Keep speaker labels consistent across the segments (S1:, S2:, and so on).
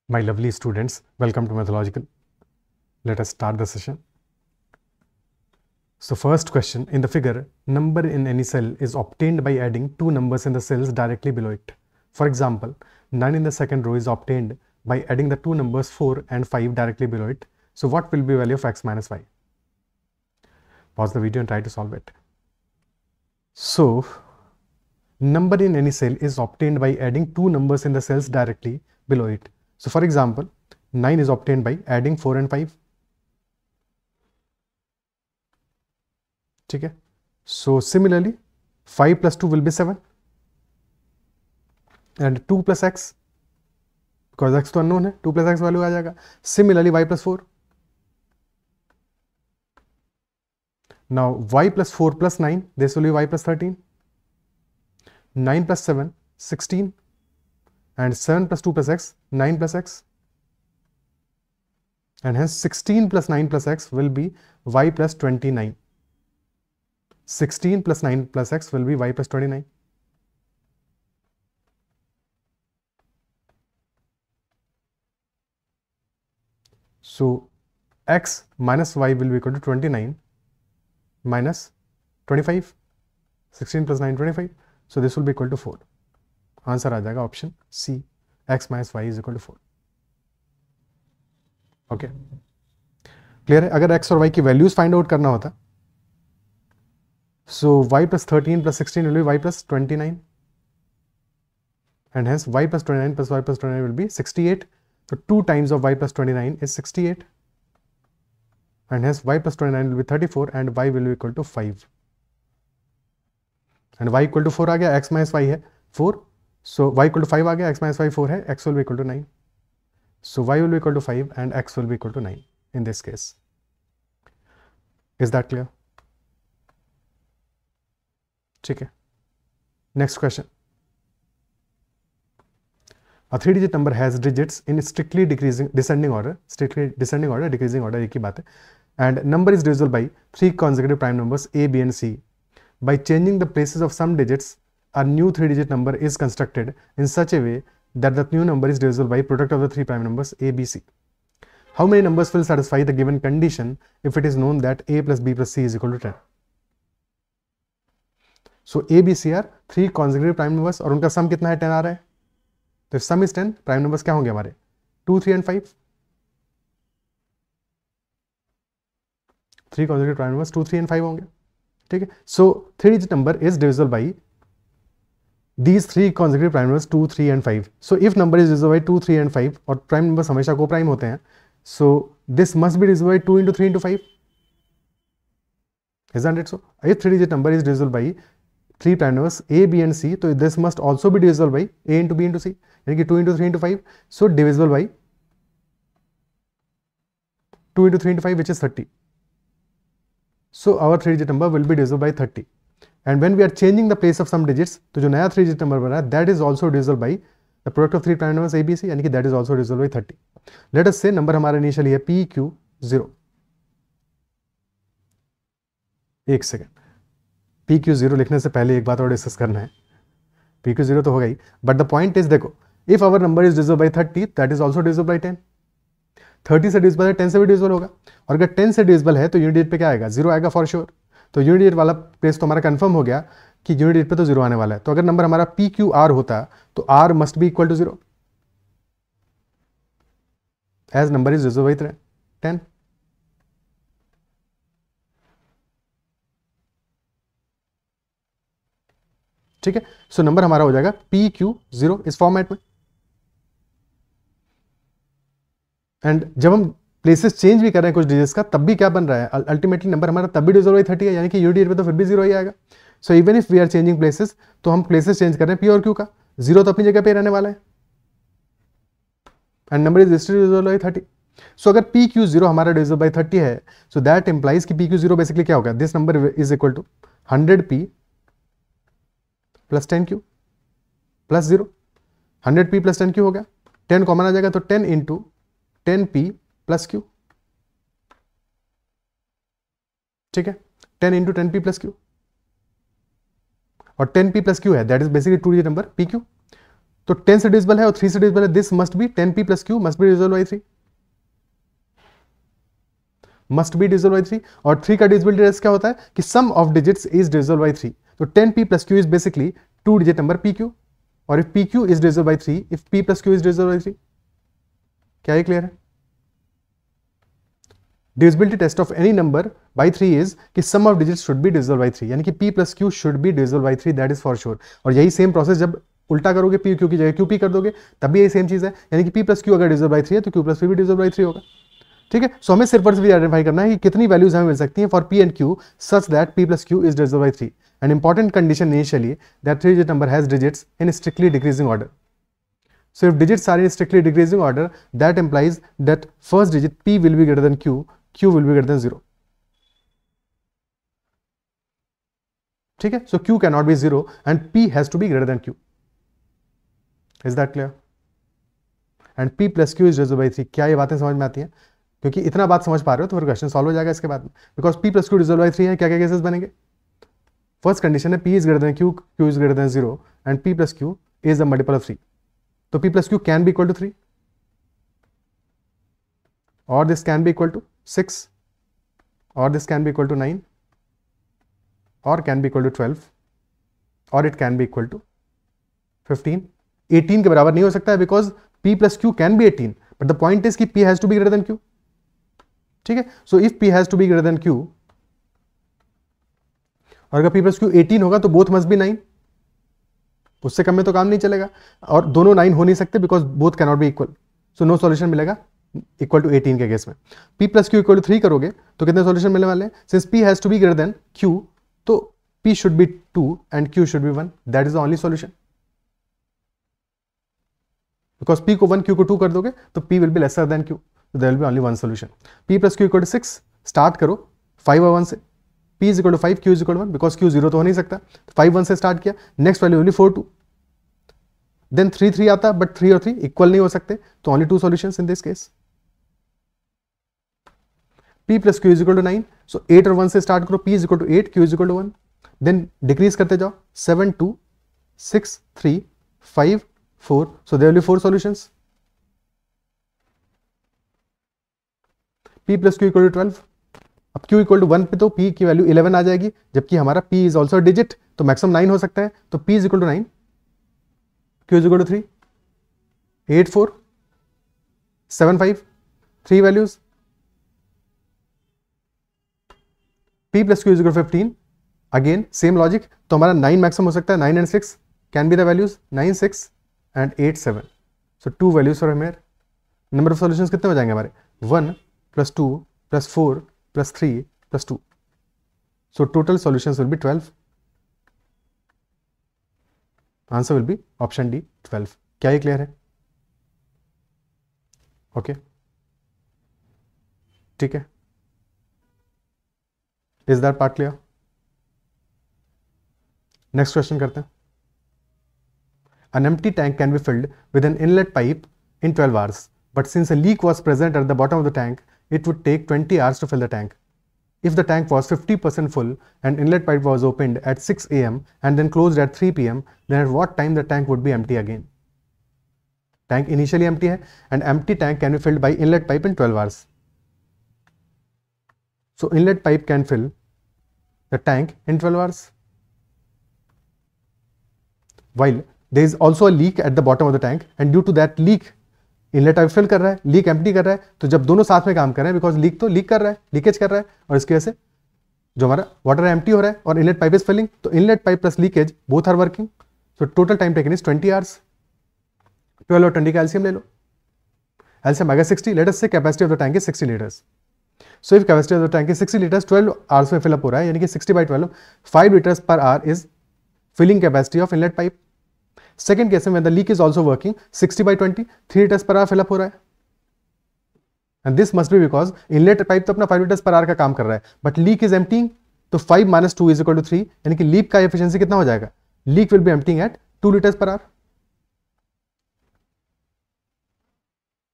S1: My lovely students, welcome to Mathological. Let us start the session. So first question, in the figure, number in any cell is obtained by adding two numbers in the cells directly below it. For example, 9 in the second row is obtained by adding the two numbers 4 and 5 directly below it. So what will be value of x minus y? Pause the video and try to solve it. So, number in any cell is obtained by adding two numbers in the cells directly below it. So for example, 9 is obtained by adding 4 and 5. ठीक है. So similarly, 5 plus 2 will be 7 and 2 plus x, because x तो unknown है, 2 plus x value आ जाएगा. Similarly, y plus 4. Now y plus 4 plus 9, this will be y plus 13. 9 plus 7, 16. And 7 plus 2 plus x, 9 plus x. And hence 16 plus 9 plus x will be y plus 29. 16 plus 9 plus x will be y plus 29. So x minus y will be equal to 29 minus 25. 16 plus 9, 25. So this will be equal to 4. Answer आ जाएगा option C, x minus Y is equal to 4. Okay, clear है. अगर x और y की values find out करना होता, सो y plus 13 plus 16 will be y plus 29 and hence y plus 29 plus y plus 29 will be 68. So 2 times of y plus 29 is 68 and hence y plus 29 will be 34 and y will be equal to 5 and y equal to 4 आ गया, x minus y है 4. So y equal to 5 आ गया, x minus y 4 है, x will be equal to 9. So y will be equal to 5 and x will be equal to 9 in this case. Is that clear? ठीक है. Next question. A 3-digit number has digits in strictly descending order, decreasing order, एक ही बात है. And number is divisible by 3 consecutive prime numbers a, b and c. By changing the places of some digits, a new 3-digit number is constructed in such a way that the new number is divisible by product of the 3 prime numbers a, b, c. How many numbers will satisfy the given condition if it is known that a plus b plus c is equal to 10? So a, b, c are 3 consecutive prime numbers और उनका सम कितना है, 10 आ रहा है. तो सम is 10. Prime numbers क्या होंगे हमारे, 2, 3 and 5. 3 consecutive prime numbers 2, 3 and 5 होंगे. ठीक है. सो 3-digit number is divisible by these 3 consecutive prime numbers 2, 3 and 5. So if number is divisible by 2, 3 and 5 और prime numbers हमेशा को प्राइम होते हैं, so this must be divisible by 2 into 3 into 5. Isn't it so? If 3-digit number is divisible by 3 prime numbers a, b and c, तो this must also be divisible by a into b into c, यानी कि 2 into 3 into 5. So divisible by 2 into 3 into 5, which is 30. So our 3-digit number will be divisible by 30. And when we are changing the place of some digits, तो जो नया 3-digit number बना है, that is also divisible by the product of 3 prime numbers a, b, c, यानी कि that is also divisible by 30. Let us say number हमारा initially है PQ0. एक सेकेंड, PQ0 लिखने से पहले एक बात और डिस्कस करना है. PQ0 तो हो गई, बट द पॉइंट इज, देखो, if our number is divisible by 30, that is also divisible by 10. 30 से डिविजिबल है, 10 से भी डिविजिबल होगा. और अगर 10 से डिविजिबल है तो यूनिट डिजिट पे क्या आएगा, 0 आएगा फॉर श्योर. तो यूनिट डिजिट वाला प्लेस तो हमारा कंफर्म हो गया कि यूनिट डिजिट पे तो 0 आने वाला है. तो अगर नंबर हमारा PQR होता तो R must be equal to 0 as number is divisible by 10. ठीक है. सो नंबर हमारा हो जाएगा PQ0 इस फॉर्मेट में. एंड जब हम प्लेसेस चेंज भी कर रहे हैं कुछ डिजिट्स का, तब भी क्या बन रहा है, अल्टीमेटली नंबर हमारा तब भी डिविजिबल बाय 30 है, यानी कि यूनिट पे तो फिर भी 0 ही आएगा. So even if we are changing places, तो हम प्लेसेस चेंज कर रहे हैं P और Q का, 0 तो अपनी जगह पे रहने वाला है and number is still divisible by 30. सो अगर PQ0 हमारा डिविजिबल बाय 30 है, सो दैट इंप्लाइज कि PQ0 बेसिकली क्या होगा, this number is equal to 100P plus 10Q plus 0. 100P plus 10Q हो गया, 10 कॉमन आ जाएगा, तो 10 इंटू 10P प्लस Q. ठीक है, 10 इंटू 10P प्लस Q, और 10P प्लस Q है, that is basically 2-digit number PQ. तो 10 से डिविजिबल है और 3 से डिविजिबल है, this must B 10p plus q must be divisible by 3, must be divisible by 3। और 3 का डिविजिबिलिटी रेशियो क्या होता है कि sum of digits is divisible by 3। तो 10p plus q is basically 2 digit number pq, और if pq is divisible by 3, if p plus q is divisible by 3। क्या ये क्लियर है? Divisibility test of any number by 3 is कि sum of digits should be divisible by 3, यानी कि p plus q should be divisible by 3, that is for sure. और यही same process जब उल्टा करोगे, p q की जगह qp कर दोगे, तब भी यही सेम चीज है, यानी कि p प्लस q अगर डिविजिबल बाई 3 है तो q प्लस p भी डिविजिबल बाई 3 होगा। ठीक है, सो हमें सिर्फ और सिर्फ आइडेंटिफाई करना है कि कितनी वैल्यूज हमें मिल सकती हैं for p and q such that p plus q is divisible by 3। An important condition initially that 3 digit number has digits in strictly decreasing order. So if digits are in strictly decreasing order, that implies that first digit p will be greater than q, q will be greater than 0. ठीक है, so q cannot be 0 and p has to be greater than q. Is that clear? And p plus q is divisible by 3. क्या ये बातें समझ में आती हैं? क्योंकि इतना बात समझ पा रहे हो तो फिर क्वेश्चन सॉल्व हो जाएगा इसके बाद में, because p plus q divisible by 3 है। क्या क्या केसेस बनेंगे? फर्स्ट कंडीशन है p is greater than q, q is greater than 0 and p plus q is a multiple of 3. तो p plus q can be equal to 3 or this can be equal to 6 or this can be equal to 9 or can be equal to 12 or it can be equal to 15. 18 के बराबर नहीं हो सकता है because p plus q can be 18, but the point is कि p has to be greater than q. ठीक है, so if p has to be greater than q और अगर p plus q 18 होगा तो both must be 9, उससे कम में तो काम नहीं चलेगा, और दोनों 9 हो नहीं सकते because both cannot be equal, so no solution मिलेगा इक्वल टू 18 के केस में। p plus q equal to 3 करोगे तो कितने सॉल्यूशन मिलने वाले हैं? Since p has to be greater than q, तो p should be 2 and q should be 1, that is the only solution. Because p को 1 q को 2 कर दोगे तो p will be lesser than q, so there will be only one solution. p plus q equal to 6, start करो 5 और 1 से, p is equal to 5, q is equal to 1, because q 0 तो हो नहीं सकता, 5 1 से स्टार्ट किया, नेक्स्ट वैल्यू होगी 4 2, देन 3 3 आता, बट 3 और 3 इक्वल नहीं हो सकते, तो only 2 solutions in this case. p plus q is equal to 9, सो 8 और 1 से स्टार्ट करो, p is equal to 8, q is equal to 1, then decrease करते जाओ 7 2 6 3 5 4, so there will be 4 solutions. p plus q equal to 12, अब q equal to 1 पे तो p की value 11 आ जाएगी, जबकि हमारा p इज ऑल्सो डिजिट, तो मैक्सिमम 9 हो सकता है, तो p is equal to 9, q is equal to 3, 8 4 7 5, 3 values, p plus q is equal to 15, again same logic, तो हमारा 9 मैक्सिमम हो सकता है, 9 and 6 can be the values, 9 6 and 8 7, so 2 values for हमें। नंबर ऑफ सॉल्यूशंस कितने हो जाएंगे हमारे? 1 plus 2 plus 4 plus 3 plus 2. So total solutions will be 12. Answer will be option D, 12. क्या ये क्लियर है? ओके, ठीक है, is that part clear? Next question करते हैं। An empty tank can be filled with an inlet pipe in 12 hours, but since a leak was present at the bottom of the tank, it would take 20 hours to fill the tank. If the tank was 50% full and inlet pipe was opened at 6 AM and then closed at 3 PM, then at what time the tank would be empty again? Tank initially empty है, and empty tank can be filled by inlet pipe in 12 hours. So inlet pipe can fill the tank in 12 hours. While there is also a leak at the bottom of the tank, and due to that leak, inlet pipe fill कर रहा है, leak empty कर रहा है, तो जब दोनों साथ में काम कर रहे हैं, बिकॉज लीक तो लीक कर रहा है, लीकेज कर रहा है, और इसकी वजह से जो हमारा वाटर एम्प्टी हो रहा है और इनलेट पाइप इज फिलिंग, तो inlet pipe plus leakage both are working, so total time taken is 20 hours. 12 और 20 का एलसीएम ले लो, एलसीएम आएगा 60, let us say capacity of the tank is 60 litres, so if capacity of the tank is 60 litres, 12 hours में fill up हो रहा है, यानी कि 60 by 12, 5 litres per hour is filling capacity of inlet pipe. Second case में the leak is also working, 60 by 20, 3 litres per hour fill up हो रहा है, and this must be because inlet pipe तो अपना 5 लीटर्स पर आवर का काम कर रहा है, बट लीक इज एम्प्टिंग, तो 5 - 2 इज इक्वल टू 3, यानी कि लीक का एफिशिएंसी कितना हो जाएगा? Leak will be emptying at 2 litres per hour,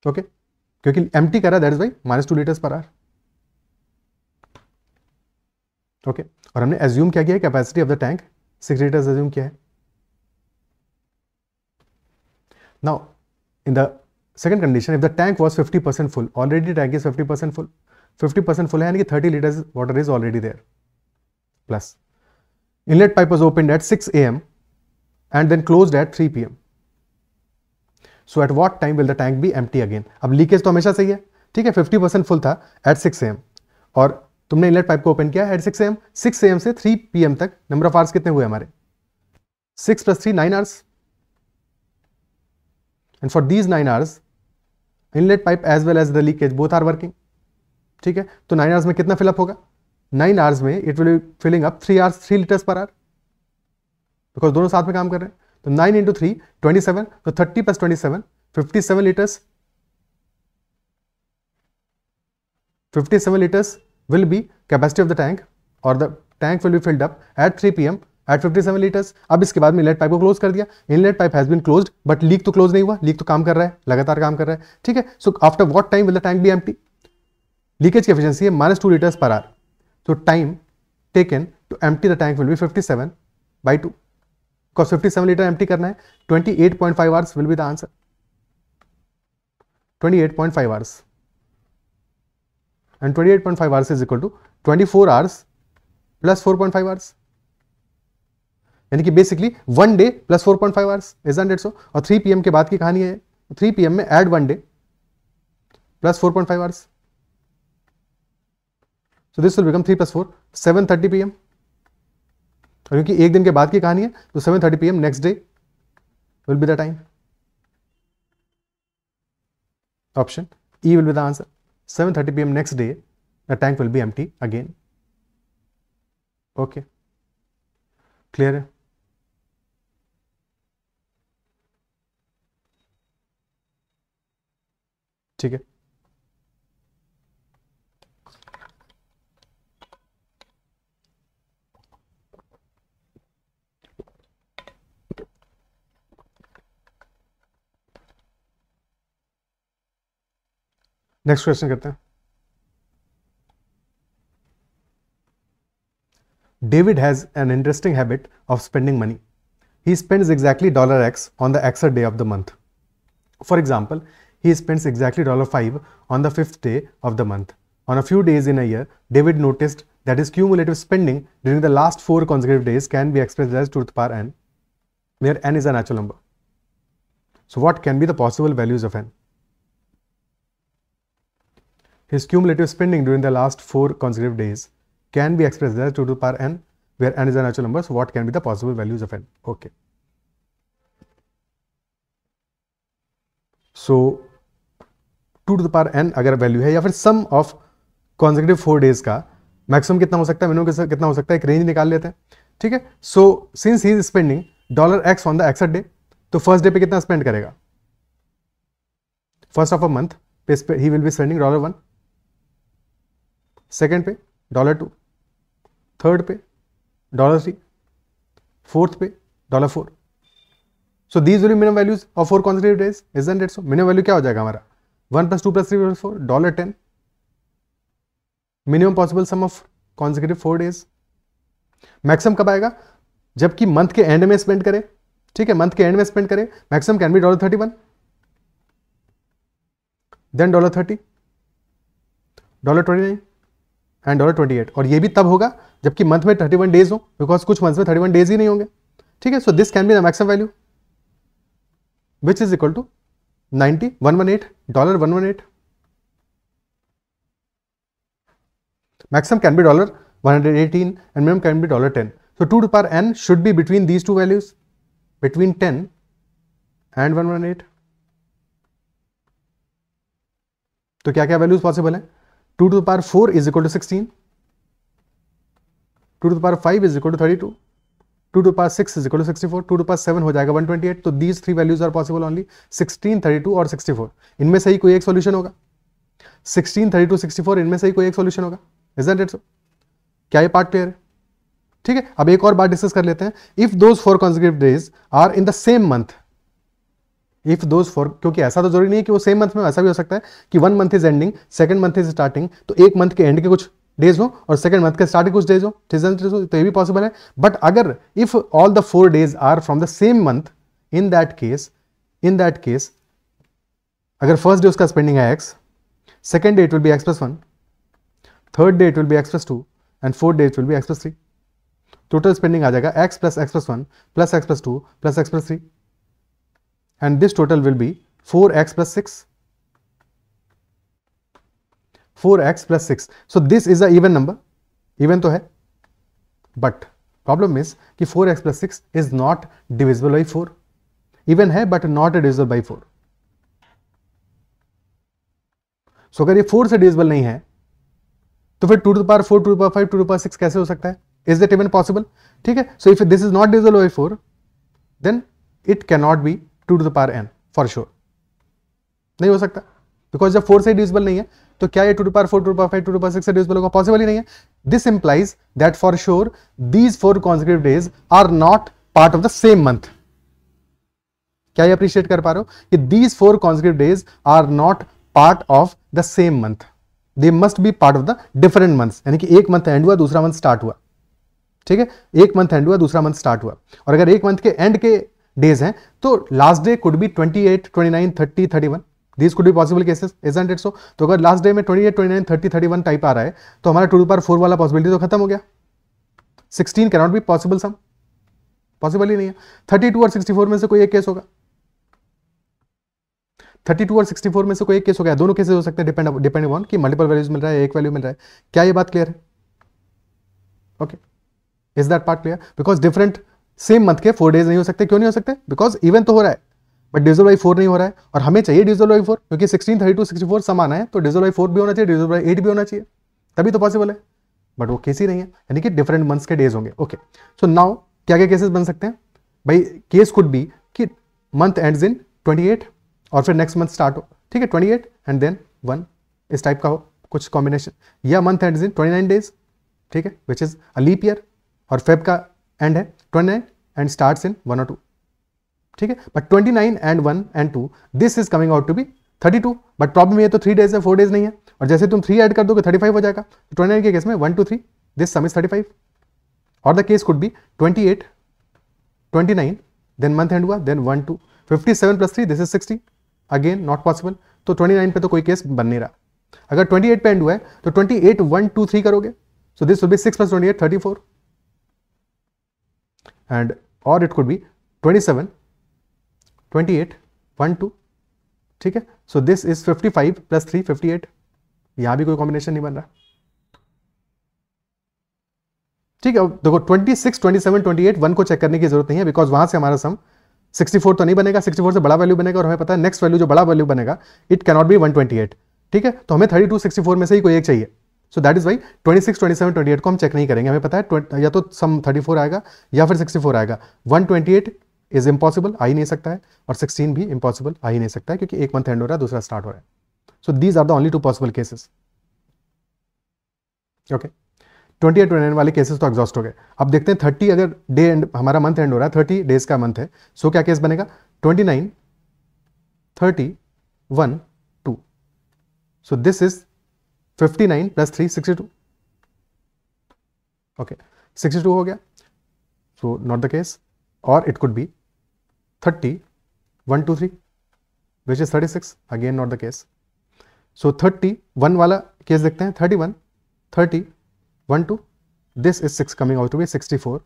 S1: okay, क्योंकि एम्प्टी कर रहा है, that is by -2 litres per hour, okay. और हमने एज्यूम क्या किया है? Capacity of the tank 6 litres assume किया है, Now in the second condition, if the tank was 50% full, already tank is 50% full, 50% full है यानी कि 30 liters water is already there, plus inlet pipe was opened at 6 AM and then closed at 3 PM. So at what time will the tank be empty again? अब leakage तो हमेशा सही है, ठीक है, 50% फुल था at 6 AM और तुमने इनलेट पाइप को ओपन किया at 6 AM, 6 AM से 3 PM तक नंबर ऑफ आवर्स कितने हुए हमारे? 6 + 3 9 hours. And for these 9 hours, inlet pipe as well as the leakage both are working. ठीक है, तो 9 hours में कितना फिलअप होगा? 9 hours में it will be filling up 3 hours 3 liters per hour, because दोनों साथ में काम कर रहे हैं. तो 9 × 3 27, तो 30 + 27 57 liters. 57 liters will be capacity of the tank, or the tank will be filled up at 3 PM at 57 liters. अब इसके बाद में इनलेट पाइप को क्लोज कर दिया. Inlet pipe has been closed, but leak तो क्लोज नहीं हुआ, लीक तो काम कर रहा है, लगातार काम कर रहा है, ठीक है. So after what time will the tank B empty? Leakage की एफिशिएंसी है -2 liters per hour. So time taken to empty the tank will be 57/2. Because 57 liter empty करना है, 28.5 hours will be the answer. 28.5 hours. And 28.5 hours is equal to 24 hours plus 4.5 hours. यानी कि basically 1 day plus 4.5 hours. Isn't it so? और 3 PM के बाद की कहानी है, 3 PM में add 1 day plus 4.5 hours. So this will become 3 + 4 7:30 PM. और क्योंकि एक दिन के बाद की कहानी है, तो 7:30 PM next day will be the time. Option E will be the answer. 7:30 PM next day the tank will be empty again. Okay, clear है? ठीक है. नेक्स्ट क्वेश्चन करते हैं. David has an interesting habit of spending money. He spends exactly $X on the X day of the month. For example, he spends exactly $5 on the 5th day of the month. On a few days in a year, David noticed that his cumulative spending during the last 4 consecutive days can be expressed as 2 to the power n, where n is a natural number. So what can be the possible values of n? His cumulative spending during the last 4 consecutive days can be expressed as 2 to the power n, where n is a natural number. So what can be the possible values of n? Okay. So 2 to the power n अगर value है, या फिर सम of consecutive 4 days का maximum कितना हो सकता है, minimum कितना हो सकता है, एक रेंज निकाल लेते हैं, ठीक है. So since he is spending $X on the exact day, तो फर्स्ट डे पे कितना स्पेंड करेगा? फर्स्ट ऑफ अ मंथ पे he will be spending $1, second पे $2, थर्ड पे $3, फोर्थ पे $4. So these will be minimum values of 4 consecutive days. Isn't it so? Minimum value क्या हो जाएगा हमारा? 1 + 2 + 3 + 4 $10. Minimum possible sum of consecutive 4 days. Maximum कब आएगा? जबकि मंथ के एंड में स्पेंड करे, ठीक है, मंथ के एंड में स्पेंड करे. Maximum can be $31, then $30, $29 and $28. और ये भी तब होगा जबकि मंथ में 31 डेज हो, बिकॉज कुछ मंथ में 31 डेज ही नहीं होंगे, ठीक है. So this can be the maximum value which is equal to 90 $118. Maximum can be $118 and minimum can be $10. So 2 to the power n should be between these two values, between 10 and 118. तो क्या क्या values possible है? 2 to the power 4 is equal to 16, 2 to the power 5 is equal to 32, 2 to the power 6 is equal to 64, 2 to the power 7 हो जाएगा 128. तो these three values are possible only, 16, 32 और 64. इनमें से ही कोई एक सॉल्यूशन होगा. 16, 32, 64 इनमें से ही कोई एक सॉल्यूशन होगा. Isn't it so? क्या ये पार्ट क्लियर है? ठीक है. अब एक और बात डिस्कस कर लेते हैं. If those 4 consecutive days are in the same month, if those 4, क्योंकि ऐसा तो जरूरी नहीं है कि वो सेम मंथ में, ऐसा भी हो सकता है कि 1 month is ending, second month is starting, तो एक मंथ के एंड के कुछ डेज हो और सेकंड मंथ के स्टार्ट के कुछ डेज हो, तो ये भी पॉसिबल है. बट अगर if all the 4 days are from the same month, in that case in that case अगर फर्स्ट डे उसका स्पेंडिंग है x, second day it will be x + 1, third day it will be x + 2 and fourth day it will be x + 3. Total spending आ जाएगा x + x + 1 + x + 2 + x + 3 and this total will be 4x + 6. 4x + 6. So this is a even number. Even तो है, but problem is कि 4x + 6 is not divisible by 4. Even है but not divisible by 4. So अगर ये 4 से divisible नहीं है तो फिर 2 to the power 4, 2 to the power 5, 2 to the power 6 कैसे हो सकता है? Is that even possible? ठीक है. So if this is not divisible by 4, then it cannot be 2 to the power n for sure. नहीं हो सकता, बिकॉज जब 4 से डिविजिबल नहीं है तो क्या ये 2 to the power 4, 2 to the power 5, 2 to the power 6 से डिविजिबल होगा? पॉसिबल ही नहीं है. This implies that for sure these 4 consecutive days are not part of the same month. क्या ये अप्रिशिएट कर पा रहे हो कि these 4 consecutive days are not part of the same month, they must be part of the different months. यानी कि एक मंथ एंड हुआ, दूसरा मंथ स्टार्ट हुआ. ठीक है, एक मंथ एंड हुआ, दूसरा मंथ स्टार्ट हुआ. और अगर एक मंथ के एंड के डेज हैं तो last day could be 28, 29, 30, 31. These could be possible cases, isn't it so? तो अगर लास्ट डे में 28, 29, 30, 31 टाइप आ रहा है तो हमारा 2 to the power 4 वाला पॉसिबिलिटी तो खत्म हो गया. 16 cannot be possible sum, possible ही नहीं है. 32 और 64 में से कोई एक केस होगा. 32 और 64 में से कोई एक केस हो गया. दोनों केसेस हो सकते हैं डिपेंडिंग ऑन कि मल्टीपल वैल्यूज मिल रहा है, एक वैल्यू मिल रहा है. क्या ये बात क्लियर है? Okay, is that part clear? Because different same month के 4 डेज नहीं हो सकते. क्यों नहीं हो सकते? बिकॉज इवन तो हो रहा है बट डिविजिबल बाई 4 नहीं हो रहा है, और हमें चाहिए डिविजिबल बाई 4 क्योंकि 16, 32, 64 सम आना है तो डिविजिबल बाई 4 भी होना चाहिए, डिविजिबल बाई 8 भी होना चाहिए, तभी तो पॉसिबल है. बट वो केस ही नहीं है, यानी कि डिफरेंट मंथ्स के डेज होंगे. ओके, सो नाउ क्या क्या केसेस बन सकते हैं भाई? केस कुड बी कि मंथ एंड्स इन 28 और फिर नेक्स्ट मंथ स्टार्ट हो. ठीक है, 28 एंड देन 1 इस टाइप का हो कुछ कॉम्बिनेशन, या मंथ एंड्स इन 29 डेज. ठीक है, which is a leap year, और फेब का एंड है 29 एंड स्टार्ट्स इन 1 और 2. ठीक है, but 29 and 1 and 2 this is coming out to be 32. But problem ये तो 3 डेज है, 4 डेज नहीं है, और जैसे तुम 3 ऐड कर दोगे 35 हो जाएगा. 29 के केस में 1 to 3 दिस सम इज 35. और the case could be 28, 29 then month end हुआ, then 1 to 57 + 3 this is 60. Again not possible. तो 29 पे तो कोई केस बन नहीं रहा. अगर 28 पे एंड हुआ है तो 28 1 2 3 करोगे, सो दिस विल बी 6 + 28 34. एंड और इट कुड बी 27 28 1 2. ठीक है, सो दिस इज 55 + 3 58. यहां भी कोई कॉम्बिनेशन नहीं बन रहा. ठीक है, देखो 26, 27, 28 1 को चेक करने की जरूरत नहीं है, बिकॉज वहां से हमारा सम 64 तो नहीं बनेगा, 64 से बड़ा वैल्यू बनेगा, और हमें पता है नेक्स्ट वैल्यू जो बड़ा वैल्यू बनेगा इट कैनॉट बी 128. ठीक है, तो हमें 32, 64 में से ही कोई एक चाहिए. सो दैट इज वाई 26, 27, 28 को हम चेक नहीं करेंगे. हमें पता है या तो सम 34 आएगा या फिर 64 आएगा. 128 इज इम्पॉसिबल, आ ही नहीं सकता है, और 16 भी इम्पॉसिबल आ ही नहीं सकता है क्योंकि एक मंथ एंड हो रहा है, दूसरा स्टार्ट हो रहा है. So these are the only 2 possible cases. Okay, 28, 29 वाले केसेस तो एग्जॉस्ट हो गए. अब देखते हैं 30, अगर डे एंड हमारा मंथ एंड हो रहा है, 30 डेज का मंथ है, सो क्या केस बनेगा? 29, 30, 1, 2. सो दिस इज 59 + 3 62. ओके, 62 हो गया, सो नॉट द केस. और it could be 30, 1 2 3 which is 36. Again not the case. So 31 वाला केस देखते हैं. 31, 30, 1 2. This is 6 coming out to be 64.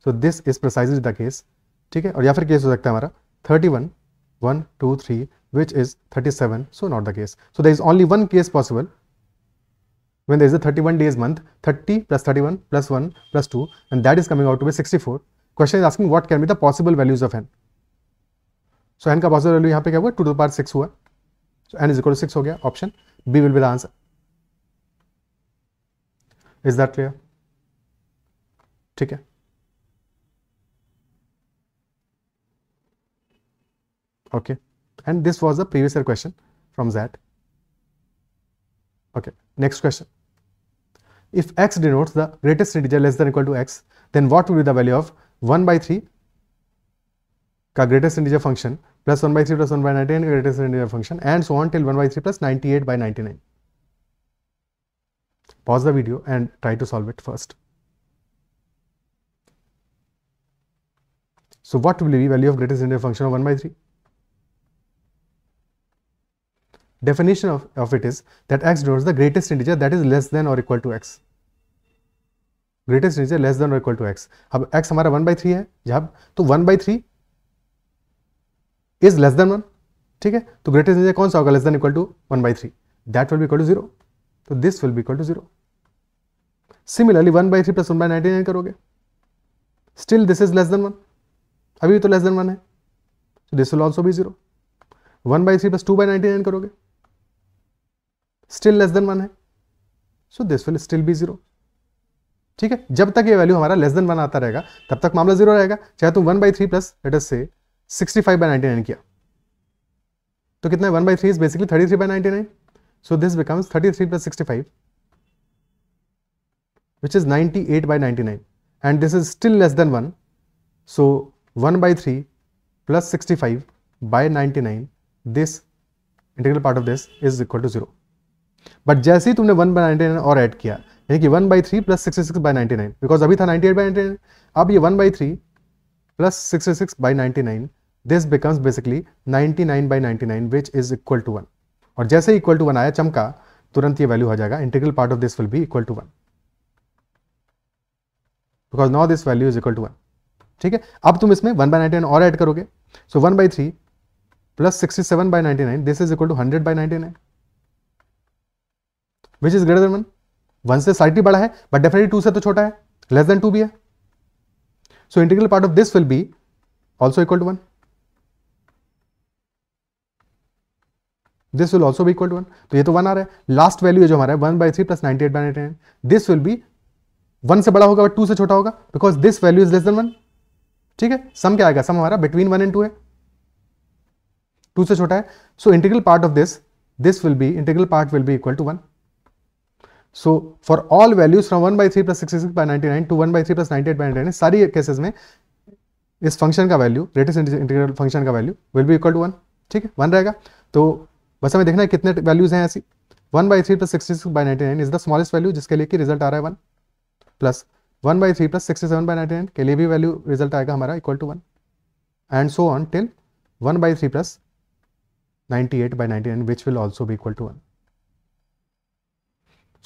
S1: So this is precisely the case. ठीक है, और या फिर केस हो सकता है हमारा 31, 1 2 3 which is 37. So not the case. So there is only one case possible when there is a 31 days month, 30 + 31 + 1 + 2, and that is coming out to be 64. Question is asking what can be the possible values of n. So n का possible value यहाँ पे क्या हुआ? 2 to the power 6 हुआ. So n is equal to 6 हो गया. Option B will be the answer. Is that clear? ठीक है. Okay. And this was the previous year question from that. Okay, next question. If x denotes the greatest integer less than or equal to x, then what will be the value of 1/3 का greatest integer function plus 1/3 plus 1/99 का greatest integer function and so on till 1/3 plus 98/99. Pause the video and try to solve it first. So what will be the value of greatest integer function of 1/3? definition of it is that x denotes the greatest integer that is less than or equal to x. Greatest integer less then और equal to x. अब x हमारा 1/3 है जब, तो 1/3 is less than 1. ठीक है, तो greatest integer कौन सा होगा less than equal to 1/3? That will be equal to 0. तो this will be equal to 0. Similarly 1/3 plus 1/99 करोगे, still this is less than 1. अभी तो लेस देन 1 है, so this will also be 0. 1/3 plus 2/99 करोगे, still less than 1 है, so this will still be 0. ठीक है, जब तक ये वैल्यू हमारा लेस देन 1 आता रहेगा तब तक मामला 0 रहेगा. चाहे तुम 1/3 प्लस लेट अस से 65/99 किया तो कितना है? 1/3 is basically 33/99. so this becomes 33 plus 65 which is 98/99 and this is still less than 1. so 1/3 plus 65 by 99, this integral part of this is equal to 0. But जैसे ही तुमने 1/99 और ऐड किया, यानी कि 1/3 प्लस 66/99, बिकॉज अभी था 98/99, अब ये 1/3 plus 66/99, this becomes basically 99/99 which is equal to 1. और जैसे इक्वल टू 1 आया चमका, तुरंत ये वैल्यू आ जाएगा. Integral part of this will be equal to 1 because now this value is equal to 1. ठीक है, अब तुम इसमें 1/99 और ऐड करोगे, so 1/3 plus 67/99, this is equal to 100/99 which is greater than 1. 1 से स्लाइटली बड़ा है बट डेफिनेटली 2 से तो छोटा है, लेस देन 2 भी है. So integral part of this will be also equal to 1. This will also be equal to 1. तो ये तो 1 आ रहा है. लास्ट वैल्यू जो हमारा है 1/3 प्लस 98/99, दिस विल बी 1 से बड़ा होगा बट 2 से छोटा होगा because this value is less than 1. ठीक है, सम क्या आएगा? सम हमारा बिटवीन 1 and 2 है, 2 से छोटा है. So integral part of this will be, integral part will be equal to 1. So for all values from 1/3 plus 66/99 to 1/3 plus 98/99, सारी केसेस में इस फंक्शन का वैल्यू, ग्रेटेस्ट इंटीग्रल फंक्शन का value will be equal to 1. ठीक है, 1 रहेगा. तो बस हमें देखना है कितने वैल्यूज हैं ऐसी. 1/3 plus 66/99 is the smallest value जिसके लिए कि रिजल्ट आ रहा है 1, प्लस 1/3 plus 67/99 के लिए भी वैल्यू रिजल्ट आएगा हमारा equal to 1, and so on till 1/3 plus 98/99 which will also be equal to 1.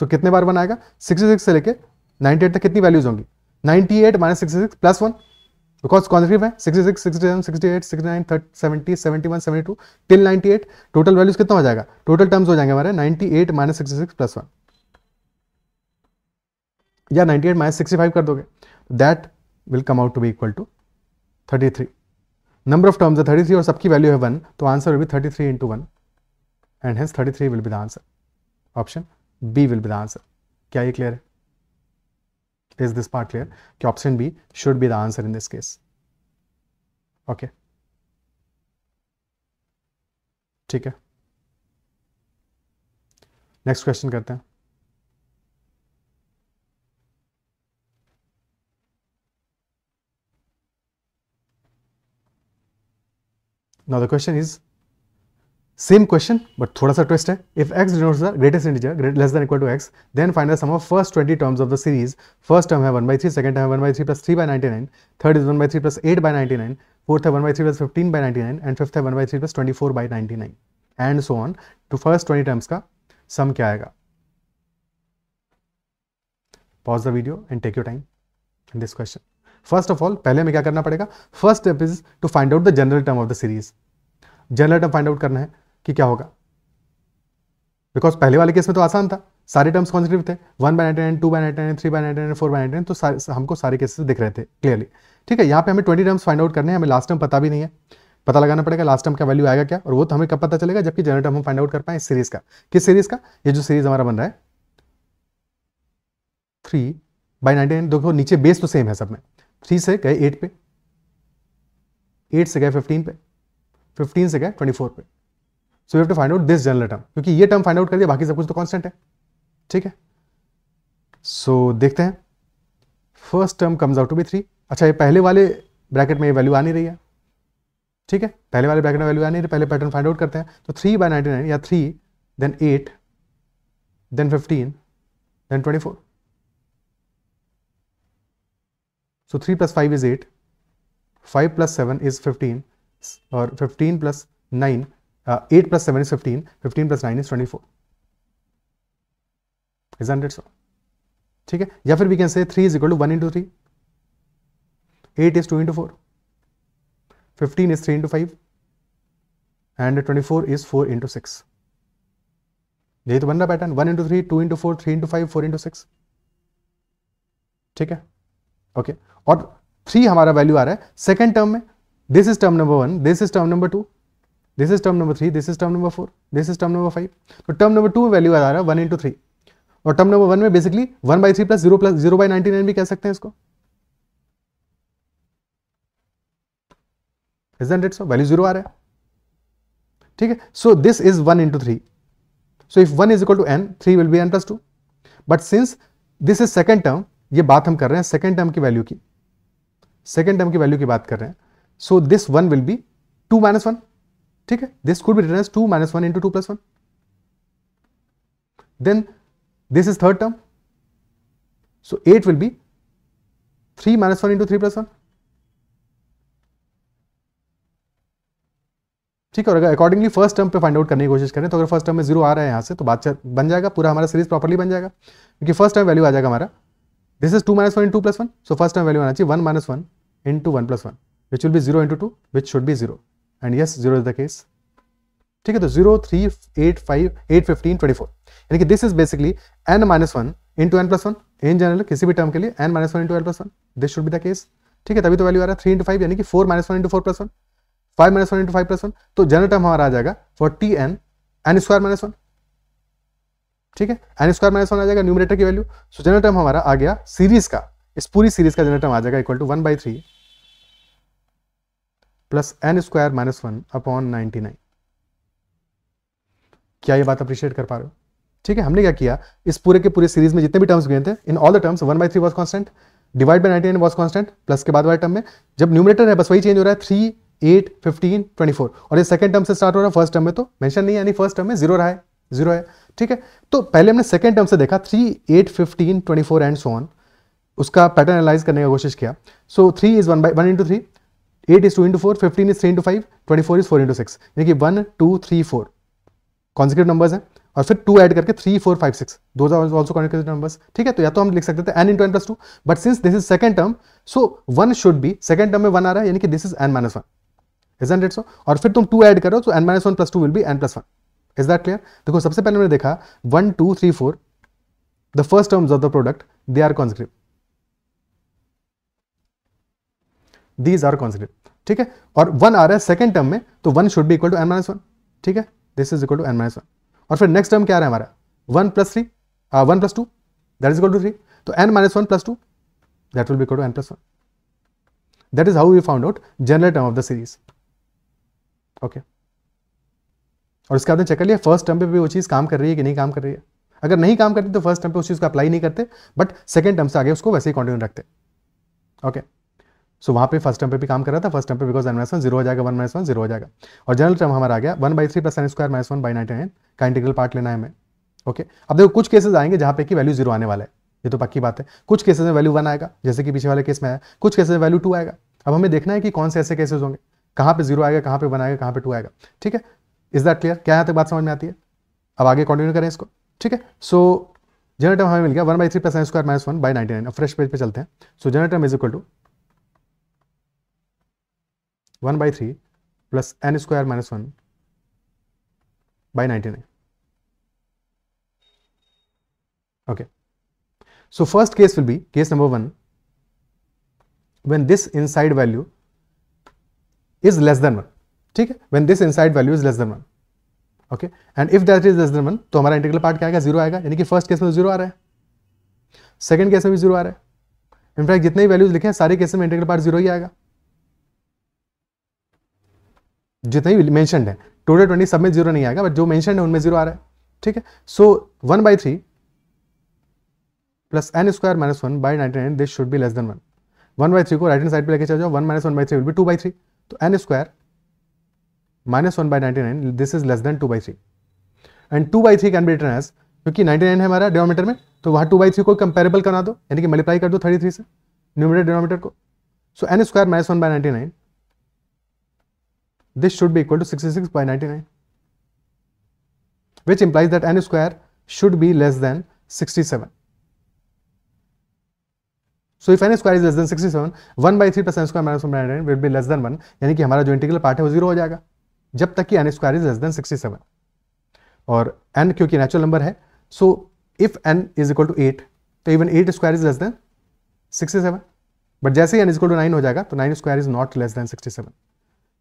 S1: So कितने बार 1 आएगा? 66 से लेके 98 तक कितनी वैल्यूज होंगी? 98 माइनस 66 प्लस 1 बिकॉज कॉन्सेक्यूटिव है. 66, 67, 68, 69, 70, 71, 72 टिल 98. टोटल वैल्यूज कितना हो जाएगा? टोटल टर्म्स हो जाएंगे हमारे 98 माइनस 66 प्लस 1, या 98 माइनस 65 कर दोगे, that will come out to be equal to 33. Number of terms है 33 और सबकी वैल्यू है 1, तो answer will be 33 into 1 and hence 33 will be the answer. Option B will be the answer. क्या ये क्लियर है? Is this part clear? कि option B should be the answer in this case. Okay. ठीक है, next question करते हैं. Now the question is same question but थोड़ा सा ट्विस्ट है. If x denotes the greatest integer less than equal to x, then find the sum of first 20 terms of the series. First term है 1/3, second term है 1/3 plus 3/99, third is 1/3 plus 8/99, fourth है 1/3 plus 15/99 and fifth है 1/3 plus 24/99 and so on to first 20 terms का sum क्या आएगा? Pause the video and take your time in this question. First of all पहले हमें क्या करना पड़ेगा? First step is to find out the general term of the series. General term find out करना है कि क्या होगा, बिकॉज पहले वाले केस में तो आसान था, सारे टर्म्स कॉन्सेक्यूटिव थे. 1/99, 2/99, 3/99, 4/99, तो हमको सारे केसेस दिख रहे थे क्लियरली. ठीक है, यहाँ पे हमें 20 टर्म्स फाइंड आउट करने हैं. हमें लास्ट टर्म पता भी नहीं है, पता लगाना पड़ेगा लास्ट टर्म का वैल्यू आएगा क्या, और वो तो हमें कब पता चलेगा? जबकि जनरल टर्म हम फाइंड आउट कर पाए इस सीरीज का. किस सीरीज का? ये जो सीरीज हमारा बन रहा है 3/99. देखो नीचे बेस तो सेम है सब में. 3 से गए 8 पे, 8 से गए 15 पे, 15 से गए 24 पे. So you have to find out this general term, क्योंकि ये टर्म फाइंड आउट कर दिया, बाकी सब कुछ तो कांस्टेंट है. ठीक है, सो देखते हैं. First term comes out to be 3. अच्छा, ये पहले वाले ब्रैकेट में ये वैल्यू आ नहीं रही है. ठीक है, पहले वाले ब्रैकेट में वैल्यू आ नहीं रही, पहले पैटर्न फाइंड आउट करते हैं. तो 3/99 या 3 then 8 then 15 then 24. So 3 + 5 is 8, 5 + 7 is 15 और 15 + 9 8 plus 7 is 15, 15 plus 9 is 24. Isn't it so? ठीक है, या फिर we can say 3 is equal to 1 into 3, 8 is 2 into 4, 15 is 3 into 5 and 24 is 4 into 6. यही तो बन रहा pattern, 1 into 3, 2 into 4, 3 into 5, 4 into 6. ठीक है, ओके. और 3 हमारा वैल्यू आ रहा है सेकेंड टर्म में. This is term number 1, this is term number 2, this is term number 3, this is term number 4, this is term number 5. तो टर्म नंबर 2 में value आ रहा है 1 into 3 और टर्म नंबर 1 में बेसिकली 1/3 प्लस 0/99 भी कह सकते हैं इसको. Isn't it so? वैल्यू 0 आ रहा है. ठीक है, so this is 1 into 3. So if 1 is equal to n, 3 will be n plus 2. But since this is second term, ये बात हम कर रहे हैं सेकेंड टर्म की वैल्यू की, सेकेंड टर्म की वैल्यू की बात कर रहे हैं. So this 1 will be 2 minus 1. ठीक है, this could be written as 2 minus 1 into 2 plus 1. Then this is third term. So 8 will be 3 minus 1 into 3 plus 1. ठीक है, और अगर अकॉर्डिंगली फर्स्ट टर्म पे फाइंड आउट करने की कोशिश करें तो अगर फर्स्ट टर्म में 0 आ रहा है यहाँ से तो बात बन जाएगा, पूरा हमारा सीरीज प्रॉपर्ली बन जाएगा, क्योंकि फर्स्ट टर्म वैल्यू आ जाएगा हमारा this is 2 minus 1 into 2 plus 1. So first term value आना चाहिए 1 minus 1 into 1 plus 1, which will B 0 into 2, which should be 0. And yes, 0 is the case. ठीक है, तो 0, 3, 8, 5, 8, 15, 24, यानी कि this is basically n minus 1 into n plus 1 in general किसी भी term के लिए n minus 1 into n plus 1. This should be the case. ठीक है, तभी तो वैल्यू आ रहा है 3 into 5 यानी कि 4 minus 1 into 4 plus 1, 5 minus 1 into 5 plus 1. तो जनरल टर्म हमारा आ जाएगा 40n n square minus 1. ठीक है, n square minus 1 आ जाएगा न्यूमरेटर की वैल्यू. सो जनरल टर्म हमारा आ गया सीरीज का, इस पूरी सीरीज का जनरल टर्म आ जाएगा equal to 1/3 plus n square minus 1 upon 99. क्या ये बात अप्रिशिएट कर पा रहे हो? ठीक है, हमने क्या किया, इस पूरे के पूरे सीरीज में जितने भी टर्म्स गए थे, in all the terms 1/3 was constant, divide by 99 was constant, plus के बाद वाले टर्म में जब न्यूमरेटर है बस वही चेंज हो रहा है 3, 8, 15, 24, और ये सेकंड टर्म से स्टार्ट हो रहा है, फर्स्ट टर्म में तो मेंशन नहीं है, यानी फर्स्ट टर्म में 0 रहा है, 0 है. ठीक है, तो पहले हमने सेकंड टर्म से देखा 3, 8, 15, 24 एंड सो ऑन, उसका पैटर्न एनालाइज करने की कोशिश किया. सो 3 is 1 into 3, 8 is 2 into 4, 15 is 3 into 5, 24 is 4 into 6, यानी कि 1, 2, 3, 4 कॉन्जिक्यूटिव नंबर्स हैं, और फिर 2 ऐड करके 3, 4, 5, 6 those are also consecutive numbers. ठीक है, तो या तो हम लिख सकते थे n into n plus 2, but since this is second term so 1 should B, second term में 1 आ रहा है यानी कि this is n minus 1. Isn't it so? और फिर तुम 2 ऐड करो तो n minus 1 plus 2 will be n plus 1. Is that clear? देखो सबसे पहले मैंने देखा 1, 2, 3, 4 the first terms of the product they are consecutive. These are consecutive. ठीक है, और 1 आ रहा है सेकंड टर्म में तो 1 should be equal to n minus 1. ठीक है, this is equal to n minus 1. और फिर नेक्स्ट टर्म क्या आ रहा है हमारा 1 plus 3, 1 plus 2 that is equal to 3, तो n minus 1 plus 2 that will be equal to n plus 1. That is how we found out general term of the series. Okay, और इसके बाद चेक कर लिया फर्स्ट टर्म पे भी वो चीज़ काम कर रही है कि नहीं काम कर रही है. अगर नहीं काम करती तो फर्स्ट टर्म पे उस चीज़ को अप्लाई नहीं करते, बट सेकंड टर्म से आगे उसको वैसे ही कंटिन्यू रखते. ओके, सो वहाँ पे फर्स्ट टर्म पे भी काम कर रहा था, फर्स्ट टर्म पे बिकॉज n minus 1 0 हो जाएगा, 1 minus 1 0 हो जाएगा, और जनरल टर्म हमारा आ गया 1/3 प्लस n square minus 1/99 का इंटीग्रल पार्ट लेना है हमें. ओके, अब देखो कुछ केसेस आएंगे जहाँ पे कि वैल्यू 0 आने वाला है, ये तो पक्की बात है. कुछ केसेस में वैल्यू 1 आएगा, जैसे कि पीछे वाले केस में आया, कुछ केसेस में वैल्यू 2 आएगा. अब हमें देखना है कि कौन से ऐसे केसेस होंगे, कहाँ पे 0 आएगा, कहाँ पे 1 आएगा, कहाँ पे 2 आएगा. ठीक है, इज दैट क्लियर? क्या यहाँ तक बात समझ में आती है? अब आगे कंटिन्यू करें इसको. ठीक है, सो जनरल टर्म हमें मिल गया 1/3 प्लस n square minus 1/99. अब फ्रेश पेज पे चलते हैं. So general term is equal to 1/3 plus n square minus 1/99. Okay, so first case will be case number 1 when this inside value is less than 1. ठीक है, when this inside value is less than 1. Okay, and if that is less than 1 तो हमारा integral part क्या आएगा, 0 आएगा, यानी कि first case में 0 आ रहा है, सेकंड केस में भी 0 आ रहा है. इनफैक्ट जितने भी वैल्यूज लिखे हैं सारे केस में इंटीग्रल पार्ट 0 ही आएगा, जितने भी मेंशन्ड है. टोटल 20 सब में 0 नहीं आएगा, बट जो मेंशन्ड है उनमें 0 आ रहा है. ठीक है, सो 1/3 plus n square minus 1/99 this should B less than 1. 1/3 को राइट हैंड साइड पे लेके चल जाओ, 1 minus 1/3 विल बी 2/3, तो n square minus 1/99 this is less than 2/3. And 2/3 can be written as, क्योंकि 99 है हमारा डिनोमिनेटर में, तो वहाँ 2/3 को कंपेरेबल करा दो, यानी कि मल्टीप्लाई कर दो 33 से न्यूमरेटर डिनोमिनेटर को. So n square minus 1/99 this should be equal to 66/99. which implies that n square should be less than 67. So if n square is less than 67, 1 by 3 plus n square minus 1 by 99 will be less than 1, यानी कि हमारा जो integral part है वो 0 हो जाएगा जब तक कि n square is less than 67. और n क्योंकि नेचुरल नंबर है, so if n is equal to 8 तो even 8 square is less than 67. But जैसे ही n इज इक्वल टू 9 हो जाएगा तो 9 square is not less than 67.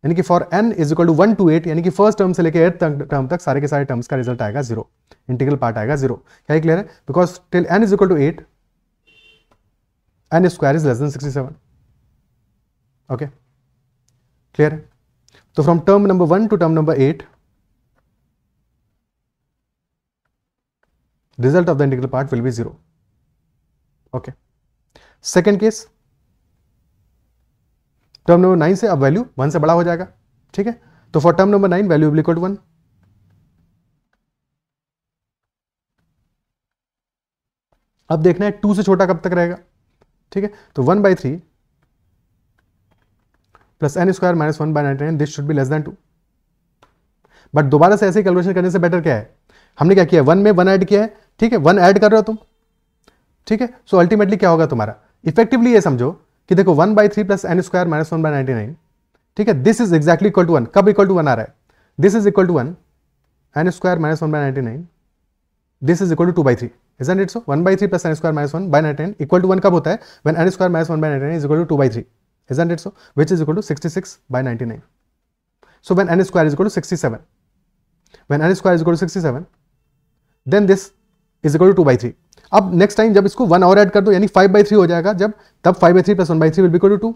S1: यानी कि for n is equal to 1 to 8, यानी कि फर्स्ट टर्म से लेकर 8th टर्म तक सारे के सारे टर्म्स का रिजल्ट आएगा 0, इंटीग्रल पार्ट आएगा 0. क्या क्लियर है? Because till n is equal to 8 n square is less than 67. Okay, clear है? तो from term number 1 to term number 8, result of the integral part will be 0. Okay. Second case, term number 9 से अब value 1 से बड़ा हो जाएगा. ठीक है, तो for term number 9 value will equal to 1. अब देखना है 2 से छोटा कब तक रहेगा. ठीक है, तो 1 by 3 plus n square minus 1 by 99, this should B less then 2. But दोबारा से ऐसे कैलकुलेशन करने से बेटर क्या है, हमने क्या किया, 1 में 1 ऐड किया है. ठीक है, 1 ऐड कर रहे हो तुम. ठीक है, सो अल्टीमेटली क्या होगा तुम्हारा, इफेक्टिवली ये समझो कि देखो 1 by 3 plus n square minus 1 by 99. ठीक है, this is exactly equal to 1. कब इक्वल टू 1 आ रहा है, this is equal to 1 n square minus 1 by 99, this is equal to 2 by 3. Isn't it so? 1 by 3 plus n square minus 1 by 99 equal to 1 कब होता है, when n square minus 1 by 99 is equal to 2 by 3. Isn't it so? Which is equal to 66 by 99. So when n square is equal to 67, when n square is equal to 67, then this is equal to 2 by 3. अब next time जब इसको 1 और add कर दो, यानी 5 by 3 हो जाएगा, जब तब 5 by 3 plus 1 by 3 will be equal to 2.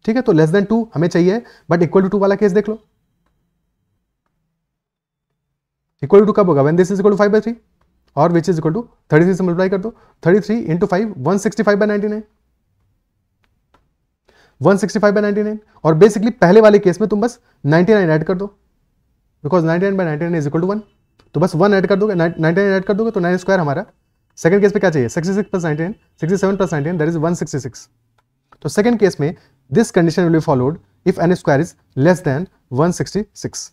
S1: ठीक है, तो लेस देन 2 हमें चाहिए, बट इक्वल टू 2 वाला केस देख लो. इक्वल टू कब होगा, when this is equal to 5 by 3, और विच इज इक्वल टू 33 से मल्टीप्लाई कर दो. 33 इंटू 5 165 by 99, 165 by 99. और बेसिकली पहले वाले केस में तुम बस 99 ऐड कर दो, because 99 by 99 is equal to 1. तो बस 1 ऐड कर दोगे, 99 ऐड कर दोगे तो 9 स्क्वायर हमारा. सेकंड केस पे क्या चाहिए, 66 प्लस 99, 67 प्लस 99 दैट इज 166. तो सेकंड केस में this condition will be followed if n square is less then 166.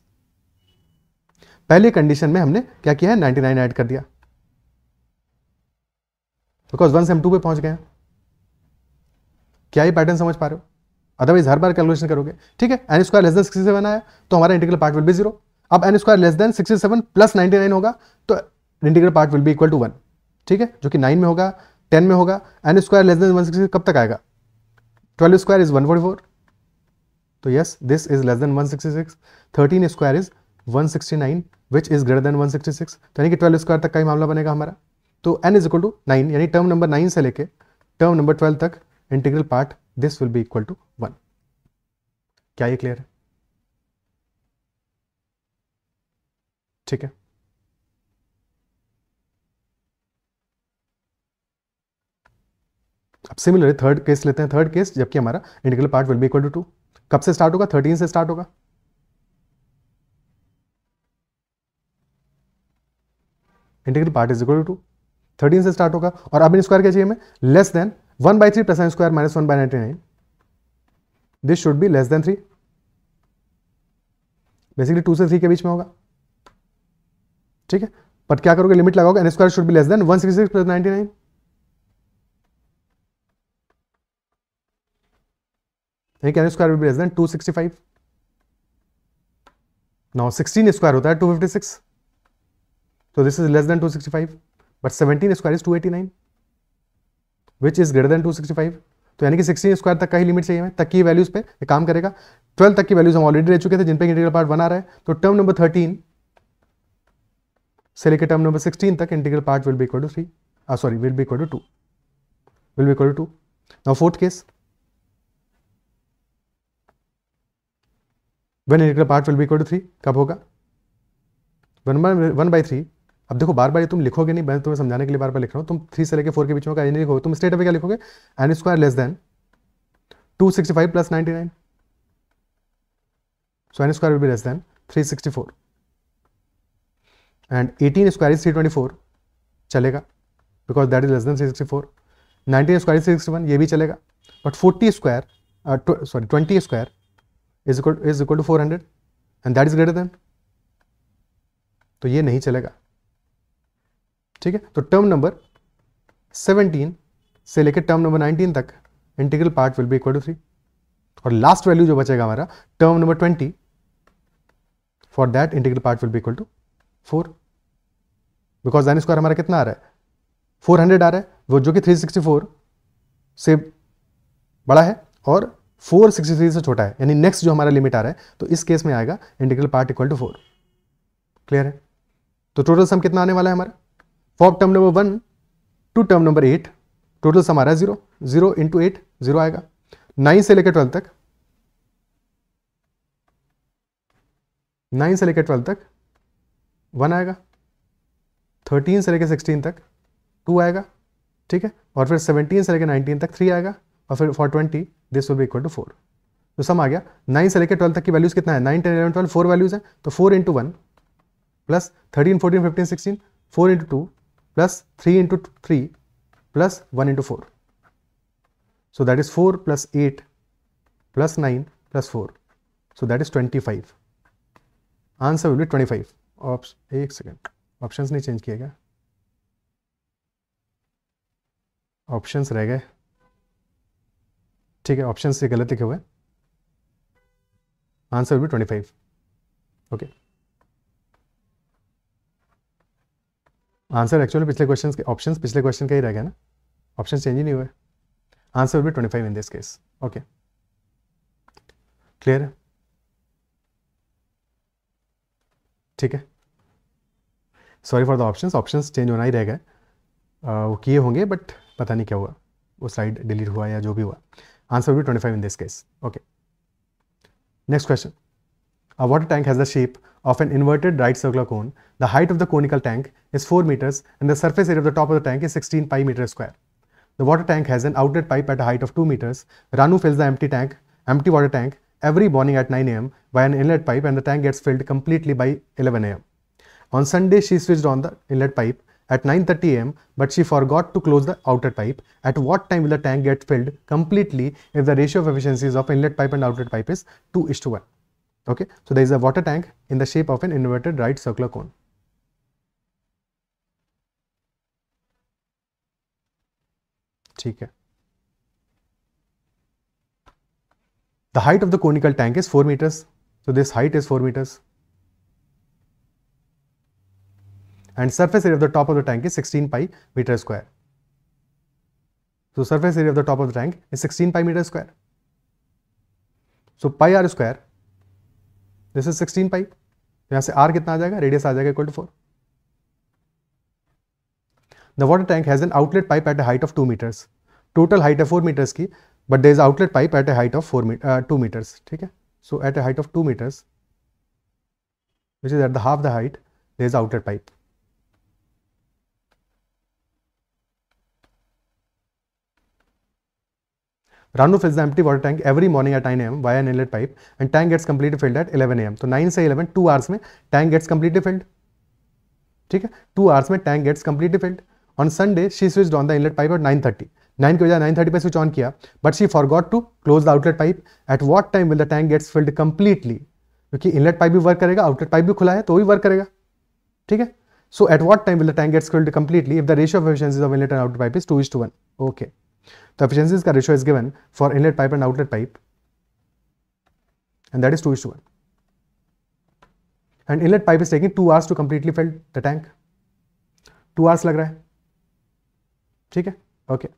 S1: पहले कंडीशन में हमने क्या किया है, 99 ऐड कर दिया, बिकॉज 1 से हम 2 पे पहुंच गए हैं. क्या ये पैटर्न समझ पा रहे हो? अदरवाइज हर बार कैलकुलेशन करोगे. ठीक है, n स्क्वायर लेस देन 67 आया तो हमारा इंटीग्रल पार्ट विल बी 0. अब n square less than 67 plus 99 होगा तो integral part will be equal to 1. ठीक है, जो कि 9 में होगा, 10 में होगा. n स्क्वायर लेस देन 166 कब तक आएगा, 12 स्क्वायर इज 144. तो yes, this is less then 166. 13 square is 169 which is greater then 166. तो यानी कि 12 स्क्वायर तक का ही मामला बनेगा हमारा. तो n इज इक्वल टू 9, यानी टर्म नंबर 9 से लेके टर्म नंबर 12 तक integral part this will be equal to 1. क्या ये क्लियर है? ठीक है, अब सिमिलर थर्ड केस लेते हैं. थर्ड केस जबकि हमारा integral part will be equal to 2. कब से स्टार्ट होगा, 13 से स्टार्ट होगा. Integral part is equal to 13 से स्टार्ट होगा. और अब इन स्क्वायर क्या चाहिए हमें, less than 1 by 3 plus n square minus 1 by 99. This should B less then 3. Basically 2 से 3 के बीच में होगा. ठीक है, बट क्या करोगे, लिमिट लगाओगे, n square should be less then 166 plus 99. n square will be less than 265. Now 16 square होता है 256. So this is less than 265, but 17 square is 289, which is greater than 265. तो यानी कि 16 स्क्वायर तक का ही लिमिट चाहिए हमें, तक की वैल्यूज पे ये काम करेगा. 12 तक की वैल्यूज हम ऑलरेडी रह चुके थे जिन पे इंटीग्रल पार्ट 1 आ रहा है. तो टर्म नंबर 13 से लेकर टर्म नंबर 16 तक integral part will be equal to 3, sorry will be equal to 2, will be equal to 2. Now fourth case, when integral part will be equal to 3, कब होगा, 1 by 3. अब देखो बार बार ये तुम लिखोगे नहीं, मैं तुम्हें समझाने के लिए बार बार लिख रहा हूँ. तुम 3 से लेकर 4 के बीच में का नहीं लिखोगे, तुम स्ट्रेट अवे क्या लिखोगे, n square less than 265 plus 99. So n square will be less than 364 and 18 square is 324, चलेगा because that is less than 364. 19 square is 361, ये भी चलेगा. But 40 square, sorry 20 square is equal to 400 and that is greater than, तो ये नहीं चलेगा. ठीक है, तो टर्म नंबर 17 से लेकर टर्म नंबर 19 तक integral part will be equal to 3, और लास्ट वैल्यू जो बचेगा हमारा term number 20, for that integral part will be equal to 4, because sine square हमारा कितना आ रहा है 400 आ रहा है, वो जो कि 364 से बड़ा है और 463 से छोटा है, यानी नेक्स्ट जो हमारा लिमिट आ रहा है, तो इस केस में आएगा integral part equal to 4। Clear है? तो टोटल सम कितना आने वाला है हमारा for term number 1 to term number 8, total sum आ रहा है 0, 0 इंटू 8 0 आएगा, 9 से लेकर 12 तक, 9 से लेकर 12 तक 1 आएगा, 13 से लेकर 16 तक 2 आएगा, ठीक है, और फिर 17 से लेकर 19 तक 3 आएगा, और फिर for 20 this will be equal to 4। तो सम आ गया 9 से लेकर 12 तक की वैल्यूज कितना है 9, 10, 11, 12 4 वैल्यूज है, तो 4 into 1 plus 13, 14, 15, 16 4 into 2 plus 3 into 3 plus 1 into 4, so that is 4 plus 8 plus 9 plus 4, so that is 25. Answer will be 25. एक सेकेंड, ऑप्शंस नहीं चेंज किए क्या? ऑप्शंस रह गए, ठीक है, ऑप्शन से गलत लिखे हुए, answer will B 25. Okay, answer actually पिछले क्वेश्चन के ऑप्शंस पिछले क्वेश्चन का ही रह गया ना, ऑप्शन चेंज ही नहीं हुए. Answer will B 25 in this case. Okay, clear है? ठीक है, sorry for the options change होना ही रह गए, वो किए होंगे बट पता नहीं क्या हुआ, वो स्लाइड डिलीट हुआ या जो भी हुआ. Answer will B 25 in this case. Okay, next question. A water tank has the shape of an inverted right circular cone. The height of the conical tank is 4 meters and the surface area of the top of the tank is 16 pi meters square. The water tank has an outlet pipe at a height of 2 meters. Ranu fills the empty water tank every morning at 9 a.m. by an inlet pipe and the tank gets filled completely by 11 a.m. On Sunday, she switched on the inlet pipe at 9:30 a.m. but she forgot to close the outlet pipe. At what time will the tank get filled completely if the ratio of efficiencies of inlet pipe and outlet pipe is 2:1? Okay, so there is a water tank in the shape of an inverted right circular cone. ठीक है, the height of the conical tank is 4 meters, so this height is 4 meters, and surface area of the top of the tank is 16 pi meter square. So surface area of the top of the tank is 16 pi meter square. So pi r square, this is 16 pi, यहाँ से r कितना आ जाएगा, radius आ जाएगा equal to 4. The water tank has an outlet pipe at a height of 2 meters. Total height है 4 meters की, but there is outlet pipe at a height of 2 meters. ठीक है, so at a height of 2 meters, which is at the half the height, there is outlet pipe. Ranu fills the empty water tank every morning at 9 a.m. via an inlet pipe and tank gets completely filled at 11 a.m. तो 9 से 11 2 hours में tank gets completely filled. ठीक है, 2 hours में tank gets completely filled. On Sunday, she switched on the inlet pipe at 9:30. 9 के बजाय 9:30 पे switch on किया, but she forgot to close the outlet pipe. At what time will the tank gets filled completely? क्योंकि inlet pipe भी work करेगा, outlet pipe भी खुला है तो भी वर्क करेगा. ठीक है, so at what time will the tank gets filled completely if the ratio of efficiencies of inlet and outlet pipe is 2:1? Okay. The efficiencies का ratio is given for inlet pipe and outlet pipe, and that is 2:1. And inlet pipe is taking 2 hours to completely fill the tank. 2 hours लग रहा है. ठीक है, okay.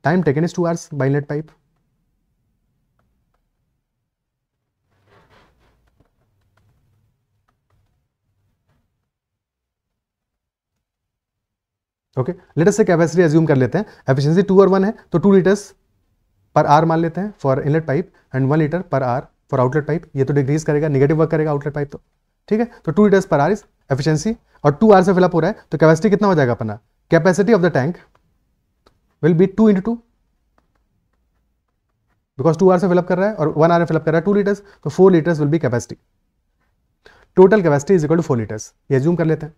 S1: Time taken is 2 hours by inlet pipe. Okay, late us say capacity assume कर लेते हैं, efficiency 2 और 1 है तो 2 लीटर्स पर आर मान लेते हैं for inlet pipe and 1 litre पर आर फॉर आउटलेट पाइप. ये तो डिक्रीज करेगा, नेगेटिव वर्क करेगा आउटलेट पाइप तो. ठीक है, तो 2 लीटर्स पर आर इज एफिशिएंसी और 2 आर से फिलअप हो रहा है तो कैपेसिटी कितना हो जाएगा अपना, capacity of the tank will be 2 × 2 because 2 आर से फिलअप कर रहा है और 1 आर फिलअप कर रहा है 2 लीटर्स, तो 4 litres will be capacity. Total capacity is equal to 4 litres. ये अज्यूम कर लेते हैं.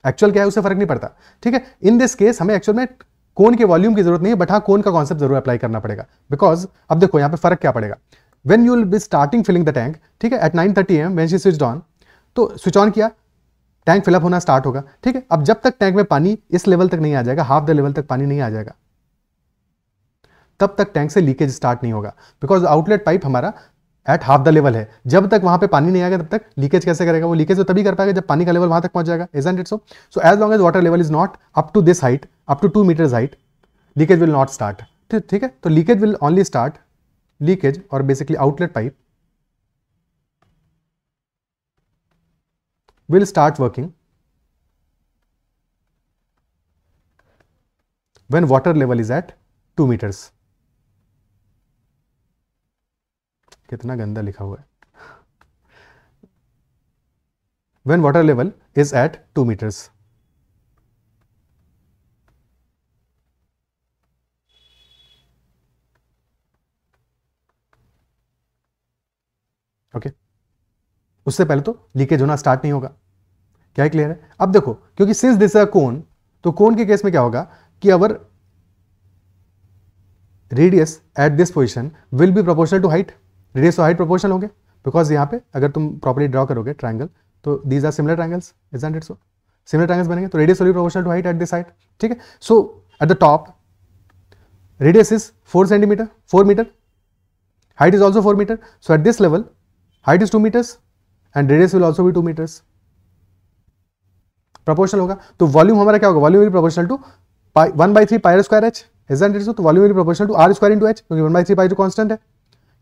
S1: एक्चुअल क्या है उससे फर्क नहीं पड़ता. ठीक है, इन दिस केस हमें एक्चुअल में कोन के वॉल्यूम की जरूरत नहीं है, बट हाँ कोन का कॉन्सेप्ट जरूर अप्लाई करना पड़ेगा. बिकॉज अब देखो यहाँ पे फर्क क्या पड़ेगा. When you will be starting filling the tank, ठीक है, at 9:30 AM when she switched on, तो स्विच ऑन किया टैंक फिलअप होना स्टार्ट होगा, ठीक है। अब जब तक टैंक में पानी इस लेवल तक नहीं आ जाएगा, हाफ द लेवल तक पानी नहीं आ जाएगा, तब तक टैंक से लीकेज स्टार्ट नहीं होगा, बिकॉज आउटलेट पाइप हमारा एट हाफ द लेवल है। जब तक वहां पे पानी नहीं आएगा तब तक लीकेज कैसे करेगा? वो लीकेज तो तभी कर पाएगा जब पानी का लेवल वहां तक पहुंच जाएगा, isn't it so? So as long as water level is not up to this height, up to 2 meters height, leakage will not start, ठीक है। तो leakage will only start, leakage और basically outlet pipe will start working when water level is at 2 meters. कितना गंदा लिखा हुआ है। When water level is at 2 meters. Okay, उससे पहले तो लीकेज होना स्टार्ट नहीं होगा। क्या क्लियर है? अब देखो, क्योंकि सिंस दिस अ कोन, तो कोन के केस में क्या होगा कि our radius at this position will be proportional to height, radius और हाइट प्रोपोर्शनल होंगे, बिकॉज यहां पे अगर तुम प्रॉपर्ली ड्रॉ करोगे ट्रायंगल, तो these are similar triangles, isn't it so? Similar triangles बनेंगे तो radius will be proportional to height at this height, ठीक है। So at the top radius is 4 centimeter, 4 meter, height is also 4 meter, so at this level height is 2 meters and radius will also be 2 meters. Proportional होगा, तो volume हमारा क्या होगा? Volume will proportional to 1/3 pi square H, isn't it so? तो volume will proportional to R square into H, क्योंकि 1/3 पाई जो constant है।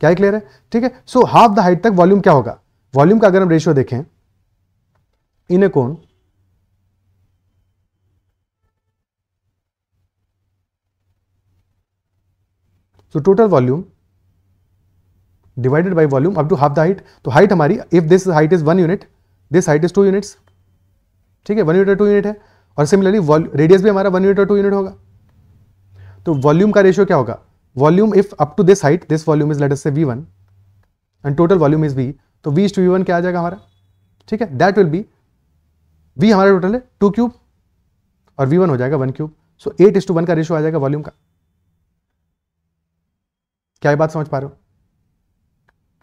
S1: क्या क्लियर है? ठीक है। सो हाफ द हाइट तक वॉल्यूम क्या होगा? वॉल्यूम का अगर हम रेशियो देखें इन ए कोन, so total volume divided by volume up to half the height, तो हाइट हमारी, if this height is 1 unit, this height is 2 units, ठीक है, 1 unit और 2 unit है, और सिमिलरली रेडियस भी हमारा 1 unit और 2 unit होगा। तो वॉल्यूम का रेशियो क्या होगा? Volume if up to this height, this volume is let us say V1 and total volume is V, तो V to V1 क्या आ जाएगा हमारा? ठीक है, दैट विल बी, V हमारा टोटल है 2 क्यूब और V1 हो जाएगा 1 क्यूब, सो 8:1 का रेशियो आ जाएगा वॉल्यूम का। क्या ये बात समझ पा रहे हो?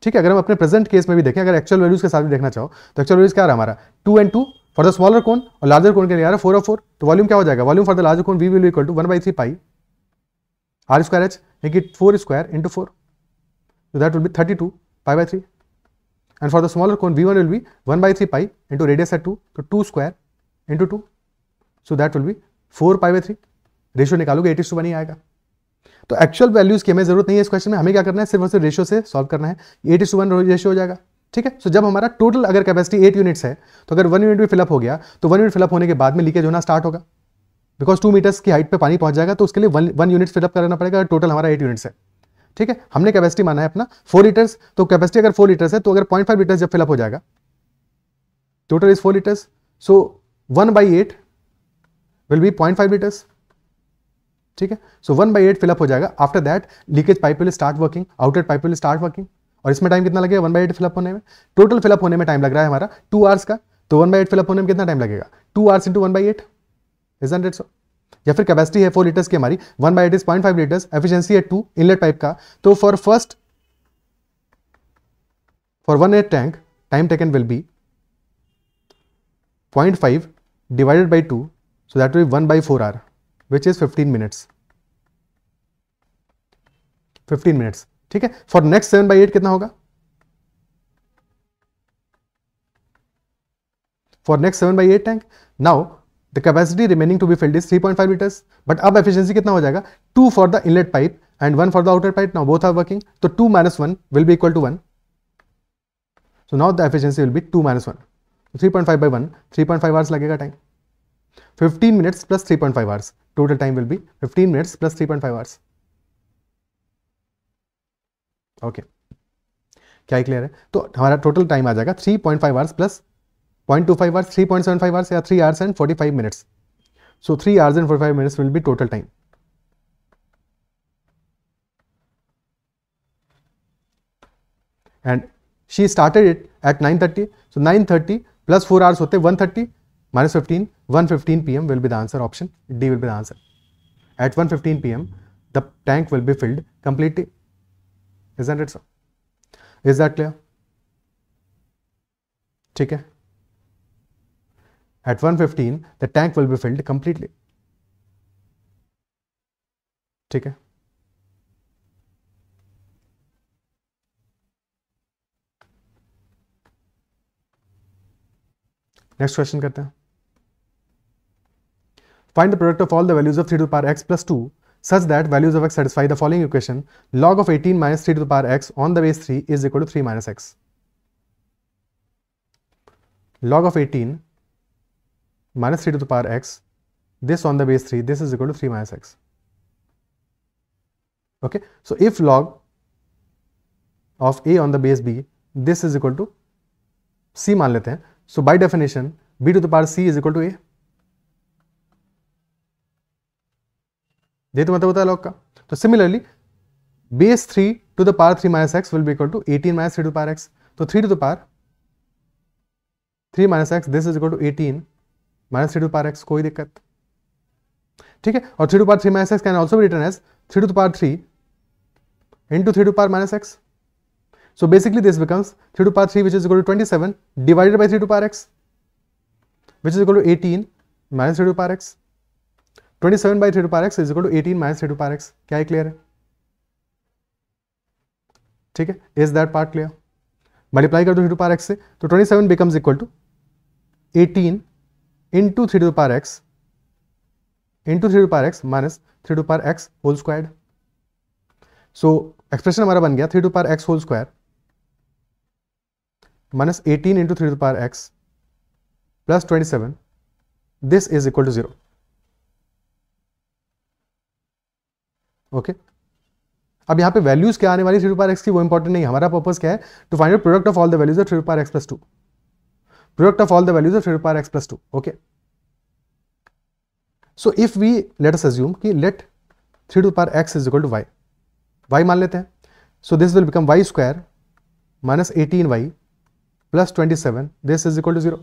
S1: ठीक है। अगर हम अपने प्रेजेंट केस में भी देखें, अगर एक्चुअल वैल्यूज के साथ भी देखना चाहो, तो एक्चुअल वैल्यूज क्या रहा हमारा? 2 and 2 फॉर द स्मॉलर कोन, और लार्जर कोन के लिए आ रहा है 4 और 4, तो वॉल्यूम क्या हो जाएगा? Volume for the larger cone V will be equal to 1/3 pi r square h, यानी कि 4 स्क्वायर into 4, so that will be 32 pi/3, and for the smaller cone V1 will be 1/3 pi into radius at 2, तो 2 square into 2, so that will be 4 pi/3। Ratio निकालोगे 8:1 ही आएगा। तो actual values की हमें जरूरत नहीं है इस क्वेश्चन में, हमें क्या करना है? सिर्फ और सिर्फ रेशियो से सॉल्व करना है, 8:1 रेशियो हो जाएगा, ठीक है। सो जब हमारा टोटल अगर कैपेसिटी 8 यूनिट्स है, तो अगर 1 यूनिट भी फिलअप हो गया, तो 1 यूनिट फिलअप होने के बाद में लीकेज होना स्टार्ट होगा, बिकॉज 2 meters की हाइट पे पानी पहुंच जाएगा, तो उसके लिए 1 यूनिट फिलअप करना पड़ेगा। टोटल हमारा 8 यूनिट्स है, ठीक है। हमने कैपेसिटी माना है अपना 4 लीटर्स, तो कैपेसिटी अगर 4 लीटर्स है, तो अगर 0.5 लीटर्स जब फिलअप हो जाएगा, total is 4 litres, so 1/8 will be 0.5 litres, ठीक है। सो 1/8 फिलअप हो जाएगा। After that leakage pipe will start working, outlet pipe will start working, और इसमें टाइम कितना लगेगा? 1/8 फिलअप होने में, टोटल फिलअप होने में टाइम लग रहा है हमारा 2 आवर्स का, तो 1/8 फिलअप होने में कितना टाइम लगेगा? 2 आवर्स इंटू 1/8, इजंट इट सो? या फिर कैपेसिटी है 4 लीटर्स की हमारी, 1/8 इज 0.5 लीटर्स, एफिशिएंसी है 2 इनलेट पाइप का, तो for 1/8 tank time taken will be 0.5 divided by 2, so that will be 1/4 hour, which is 15 minutes, 15 minutes, ठीक है। फॉर नेक्स्ट 7/8 कितना होगा? For next 7/8 tank, now the capacity remaining to be filled is 3.5 liters, but अब efficiency कितना हो जाएगा? 2 for the inlet pipe and 1 for the outer pipe, now both are working, तो 2 - 1 will be equal to 1, so now the efficiency will be 2 - 1, 3.5 by 1, 3.5 hours लगेगा time, 15 minutes plus 3.5 hours, total time will be 15 minutes plus 3.5 hours, okay. क्या clear है? तो हमारा total time आ जाएगा 3.5 hours plus 0.25 hours, 3.75 hours या 3 hours and 45 minutes, so 3 hours and 45 minutes will be total time, and she started it at 9:30, so 9:30 plus 4 hours होते 1:30 minus 15, 1:15 PM will be the answer, option D will be the answer. At 1:15 PM the tank will be filled completely, isn't it so? Is that clear? ठीक है। At 115 the tank will be filled completely. ठीक है, next question करते हैं. Find the product of all the values of 3 to the power x plus 2 such that values of x satisfy the following equation. Log of 18 minus 3 to the power x on the base 3 is equal to 3 minus x. Log of 18 minus 3 to the power x, this on the base 3, this is equal to 3 minus x. Okay, so if log of a on the base b, this is equal to c मान लेते हैं. So by definition b to the power c is equal to a. ये तो मतलब होता है log का. तो similarly base 3 to the power 3 minus x will be equal to 18 minus 3 to power x. तो 3 to the power 3 minus x, this is equal to 18 minus 3 to power x. कोई दिक्कत, ठीक है. और 3 to power 3 minus x can also be written as 3 to the power 3 into 3 to the power minus x. So basically this becomes 3 to the power 3 which is equal to 27 divided by 3 to the power x which is equal to 18 minus 3 to the power x. 27 by 3 to the power x is equal to 18 minus 3 to the power x. क्या है, clear है? ठीक है, is that part clear? Multiply कर दो 3 to the power x से, तो 27 becomes equal to 18 into 3 to the power x into 3 to the power x minus 3 to the power x whole squared. So expression हमारा बन गया 3 to the power x whole square minus 18 into 3 to the power x plus 27. This is equal to 0. Okay, अब यहाँ पे values क्या आने वाली 3 to the power x की, वो इंपॉर्टेंट नहीं. हमारा पर्पस क्या है? To find out product of all the values of 3 to the power x plus 2. Product of all the values of 3 to the power x plus 2. Okay, so if we let us assume कि let 3 to the power x is equal to y. y मान लेते हैं. So this will become y square minus 18y plus 27. This is equal to 0.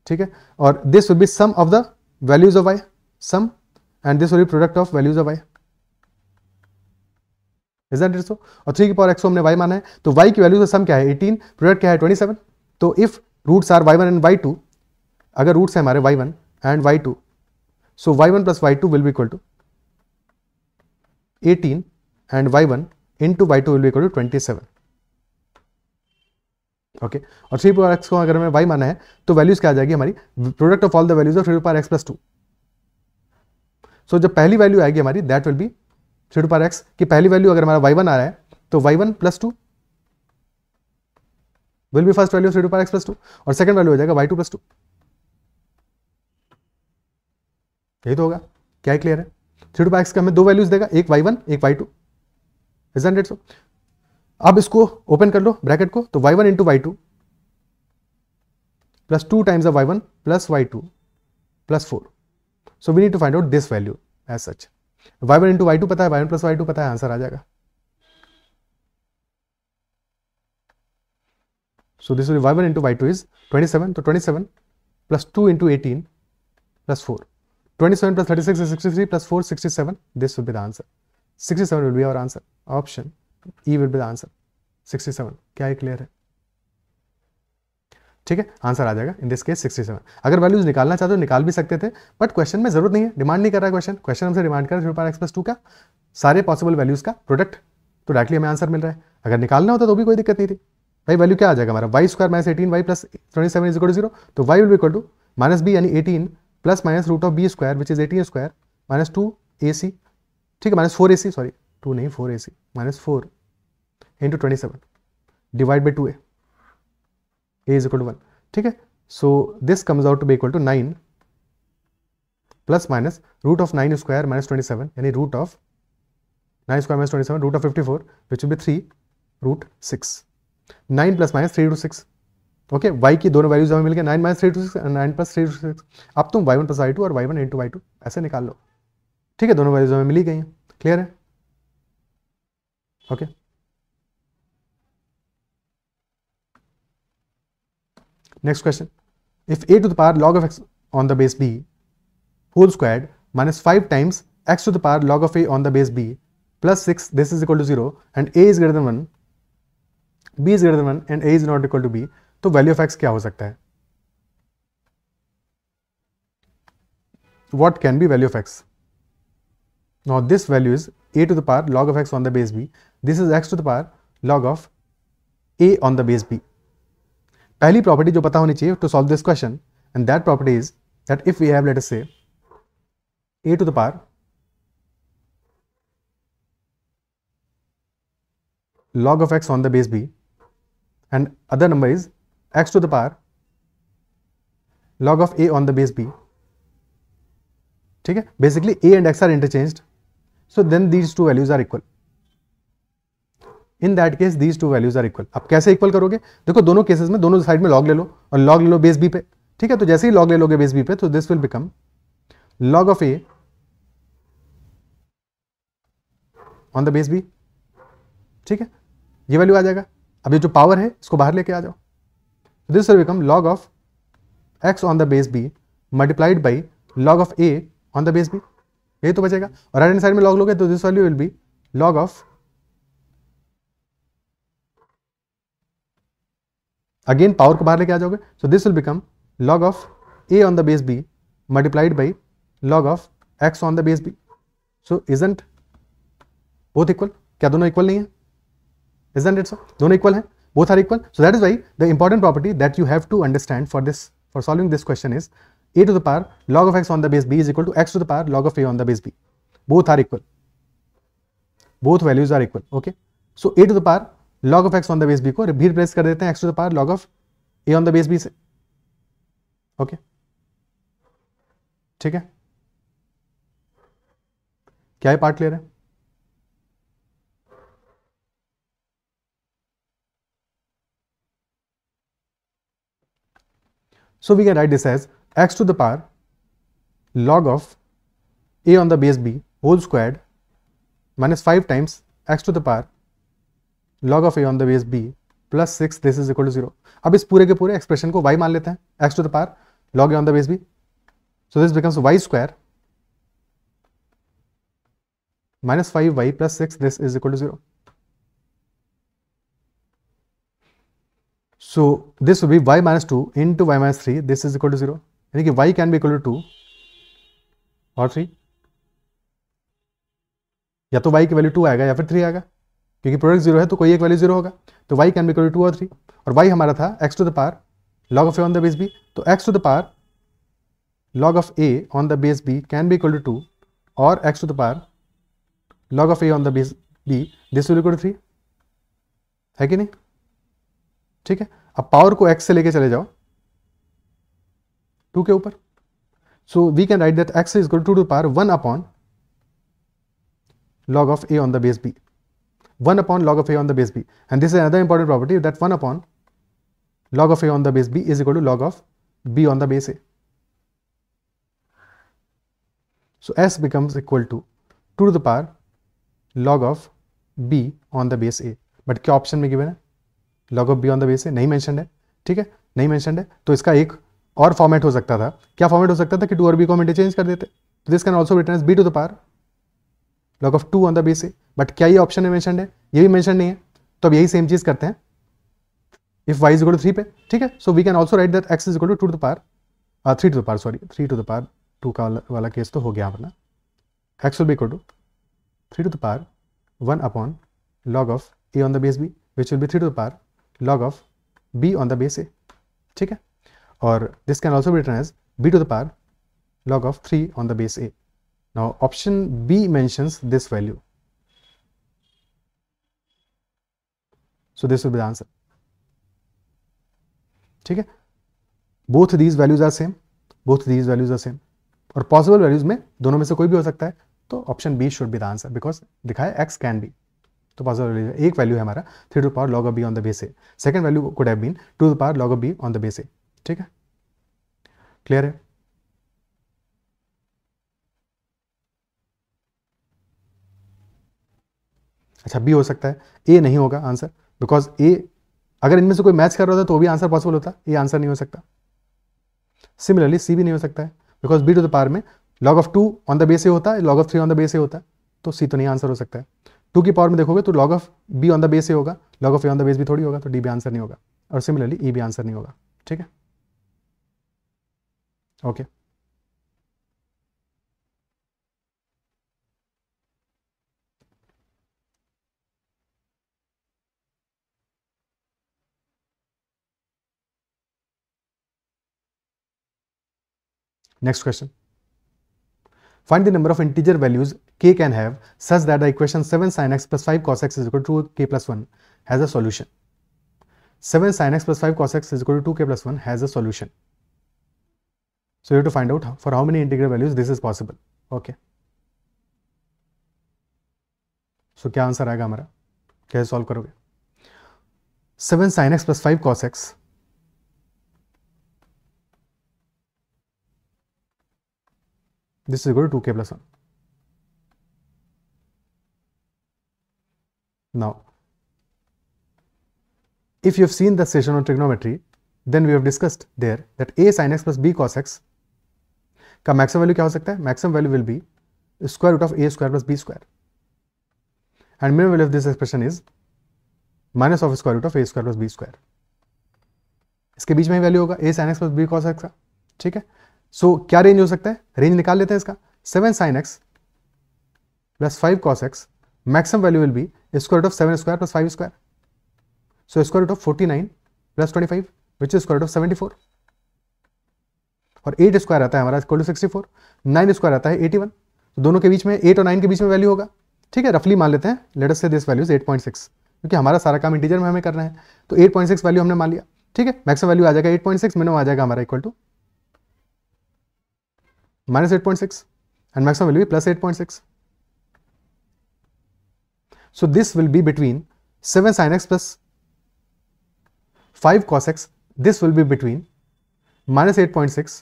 S1: ठीक है, और this will be sum of the values of y, sum, and this will be product of values of y. Is that it so? और 3 की power x को हमने y माना है, तो y की वैल्यूज का सम क्या है? 18, प्रोडक्ट क्या है? 27. तो if roots are y1 and y2, अगर रूट्स है हमारे y1 and y2, so y1 plus y2 will be equal to 18 and y1 into y2 will be equal to 27. Okay, और 3 पावर x को अगर हमें y माना है तो वैल्यूज क्या आ जाएगी हमारी? Product of all the values of 3 power x plus 2. सो जब पहली वैल्यू आएगी हमारी, that will be 3 power x की पहली वैल्यू. अगर हमारा y1 आ रहा है तो y1 plus 2 will B first value 3 power x plus 2, और सेकंड वैल्यू हो जाएगा y2 प्लस 2. यही तो होगा. क्या है, क्लियर है? 3 पावर x का हमें दो वैल्यूज देगा, एक y1 एक y2. Isn't it so? अब इसको ओपन कर लो ब्रैकेट को, तो y1 into y2 plus 2 times of y1 plus y2 plus 4. So we need to find out this value as such. y1 into y2 पता है, y1 प्लस y2 पता है, answer आ जाएगा. सो this will y1 into y2 is 27. तो 27 plus 2 into 18 plus 4. 27 plus 36 is 63 plus 4 67. This will be the answer. 67 will be our answer. Option E will be the answer. 67. क्या है, clear है? ठीक है, आंसर आ जाएगा इन दिस केस 67. अगर values निकालना चाहते हो निकाल भी सकते थे, बट क्वेश्चन में जरूरत नहीं है, डिमांड नहीं कर रहा है क्वेश्चन हमसे डिमांड कर रहा है 3 x plus 2 का सारे पॉसिबल वैल्यूज का प्रोडक्ट, तो डायरेक्टली हमें आंसर मिल रहा है. अगर निकालना होता तो भी कोई दिक्कत नहीं थी भाई. वैल्यू क्या आ जाएगा हमारा? y square minus 18y plus 27 is equal to 0. तो y will be equal to minus b यानी 18 plus minus root of b square which is 18 square minus 2ac. ठीक है, माइनस 4ac, सॉरी 2 नहीं 4ac, minus 4 into 27 divide by 2a, a is equal to 1. ठीक है, so this comes out to be equal to 9 plus minus root of 9 square minus 27 यानी root of 9 square minus 27 root of 54 which will be 3 root 6. 9 plus minus 3 root 6. Okay, y की दोनों values हमें मिल गए, 9 minus 3 to 6 and 9 plus 3 to 6. अब तुम y1 plus y2 और y1 into y2 ऐसे निकाल लो. ठीक है, दोनों वैल्यूज हमें मिली गई हैं. क्लियर है? Okay, next question. If a to the power log of x on the base b whole squared minus 5 times x to the power log of a on the base b plus 6, this is equal to 0 and a is greater than 1, b is greater than 1 and a is not equal to b, तो value of x क्या हो सकता है? what can be value of x? Now this value is a to the power log of x on the base b. This is x to the power log of a on the base b. पहली property जो पता होनी चाहिए to solve this question, and that property is that if we have, let us say, a to the power log of x on the base b and other number is x to the power log of a on the base b. ठीक है, basically a and x are interchanged, so then these two values are equal. In that case these two values are equal. अब कैसे equal करोगे? देखो दोनों cases में दोनों side में लॉग ले लो और लॉग ले लो बेस बी पे. ठीक है, तो जैसे ही लॉग ले लोगे बेस बी पे तो this will become log of a on the base b. ठीक है, ये वैल्यू आ जाएगा. अब ये जो पावर है इसको बाहर लेके आ जाओ. This will become log of x on the base b multiplied by log of a on the base b. यही तो बचेगा. और राइट हैंड साइड में लॉग लोगे तो this value will be log of, again power को बाहर लेके आ जाओगे, so this will become log of a on the base b multiplied by log of x on the base b. So isn't both equal? क्या दोनों equal नहीं है? Isn't it so? दोनों इक्वल हैं, both are equal. So that is why the important property that you have to understand for this, for solving this question is a to the power log of x on the base b is equal to x to the power log of a on the base b. Both are equal. Both values are equal. Okay. So a to the power log of x on the base b को भी replace कर देते हैं x to the power log of a on the base b से. Okay, ठीक है, क्या ये पार्ट क्लियर है? So we can write this as x to the power log of a on the base b whole squared minus 5 times x to the power log of a on the base b plus 6. this is equal to 0. अब इस पूरे के पूरे expression को y मान लेते हैं, x to the power log a on the base b. So this becomes y square minus 5y plus 6. this is equal to 0. So this will be y minus 2 into y minus 3. this is equal to 0. यानी कि y can be equal to 2 और 3. या तो y की value 2 आएगा या फिर 3 आएगा, क्योंकि प्रोडक्ट 0 है तो कोई एक वैल्यू 0 होगा. तो y can be equal to 2 और 3. और y हमारा था x to the power log of a on the base b. तो x to the power log of a on the base b can be equal to 2 और x to the power log of a on the base b this will equal to 3. है कि नहीं? ठीक है, अब power को x से लेके चले जाओ 2 के ऊपर. So we can write that x is equal to 2 to the power 1 upon log of a on the base b. 1 upon log of a on the base b, and this is another important property that 1 upon log of a on the base b is equal to log of b on the base a. So s becomes equal to 2 to the power log of b on the base a. But क्या option में given है? log of b on the base a नहीं mentioned है. ठीक है, नहीं mentioned है, तो इसका एक और फॉर्मेट हो सकता था. क्या फॉर्मेट हो सकता था कि 2 और b को हम इंटरचेंज कर देते. तो this can also written as b to the power log of 2 on the base a. But क्या ये ऑप्शन में मेंशनड है? ये भी मेंशन नहीं है. तो अब यही सेम चीज करते हैं if y is equal to 3 पे. ठीक है, so we can also write that x is equal to 2 to the power 3 to the power, sorry, 3 to the power 2 का वाला केस तो हो गया अपना. x will be equal to 3 to the power 1 upon log of a on the base b which will be 3 to the power log of b on the base a. ठीक है, और this can also be written as b to the power log of 3 on the base a. Now option b mentions this value, so this will be the answer. ठीक है, both these values are same, both these values are same, और possible values में दोनों में से कोई भी हो सकता है. तो option B should be the answer because दिखाया एक्स कैन बी. तो पॉसिबल वैल्यू एक वैल्यू है हमारा 3 to power log of b on the base a. Second value could have been 2 to the power log of b on the base a. ठीक है, clear है? अच्छा, B हो सकता है, ए नहीं होगा आंसर बिकॉज ए अगर इनमें से कोई मैच कर रहा होता तो भी आंसर पॉसिबल होता. ये आंसर नहीं हो सकता. सिमिलरली सी भी नहीं हो सकता है because B to the power में log of 2 on the base A होता है, log of 3 on the base A होता है, तो सी तो नहीं आंसर हो सकता है. 2 की पावर में देखोगे तो log of b on the base A होगा, log of a on the base भी थोड़ी होगा, तो डी भी आंसर नहीं होगा, और सिमिलरली ई भी आंसर नहीं होगा. ठीक है, okay. Next question. Find the number of integer values k can have such that the equation 7 sin x plus 5 cos x is equal to k plus 1 has a solution. 7 sin x plus 5 cos x is equal to 2k plus 1 has a solution. So you have to find out for how many integer values this is possible. Okay. So क्या answer आएगा हमारा, कैसे solve करोगे? 7 sin x plus 5 cos x this is equal to 2k plus 1. Now, if you have seen the session on trigonometry, then we have discussed there that a sin x plus b cos x का maximum value क्या हो सकता है? Maximum value will be square root of a square plus b square, and minimum value of this expression is minus of square root of a square plus b square. इसके बीच में ही value होगा a sin x plus b cos x का, ठीक है. सो क्या range हो सकता है? रेंज निकाल लेते हैं इसका. 7 sin x plus 5 cos x, maximum value will be square root of 7 square plus 5 square. So square root of 49 plus 25 which is square root of 74. और 8 स्क्वायर आता है हमारा इक्वल टू 64, 9 स्क्वायर आता है 81. तो दोनों के बीच में 8 और 9 के बीच में वैल्यू होगा, ठीक है. रफली मान लेते हैं, लेट अस से दिस वैल्यू इज 8.6, क्योंकि हमारा सारा काम इंटीजर में हमें करना है. तो 8.6 वैल्यू हमने मान लिया, ठीक है. मैक्सिमम वैल्यू आ जाएगा 8.6, मिनिमम आ जाएगा हमारा equal to minus 8.6 and maximum will be plus 8.6. So this will be between 7 sin x plus 5 cos x. This will be between minus 8.6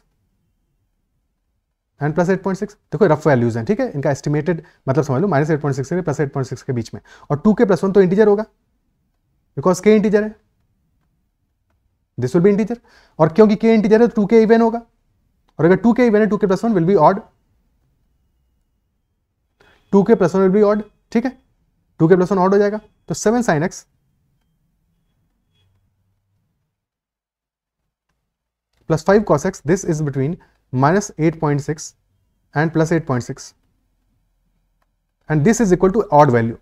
S1: and plus 8.6. देखो रफ वैल्यूज हैं, ठीक है. इनका एस्टिमेटेड मतलब समझ लो minus 8.6 से plus 8.6 के बीच में. और 2k plus 1 तो इंटीजर होगा बिकॉज k इंटीजर है. दिस विल बी इंटीजर, और क्योंकि k इंटीजर है तो 2k इवन होगा. और अगर 2k इवन है 2k plus 1 will be odd. 2k plus 1 will be odd, ठीक है. 2k plus 1 ऑड हो जाएगा. तो 7 sin x plus 5 cos x, this is between minus 8.6 and plus 8.6, and this is equal to odd value.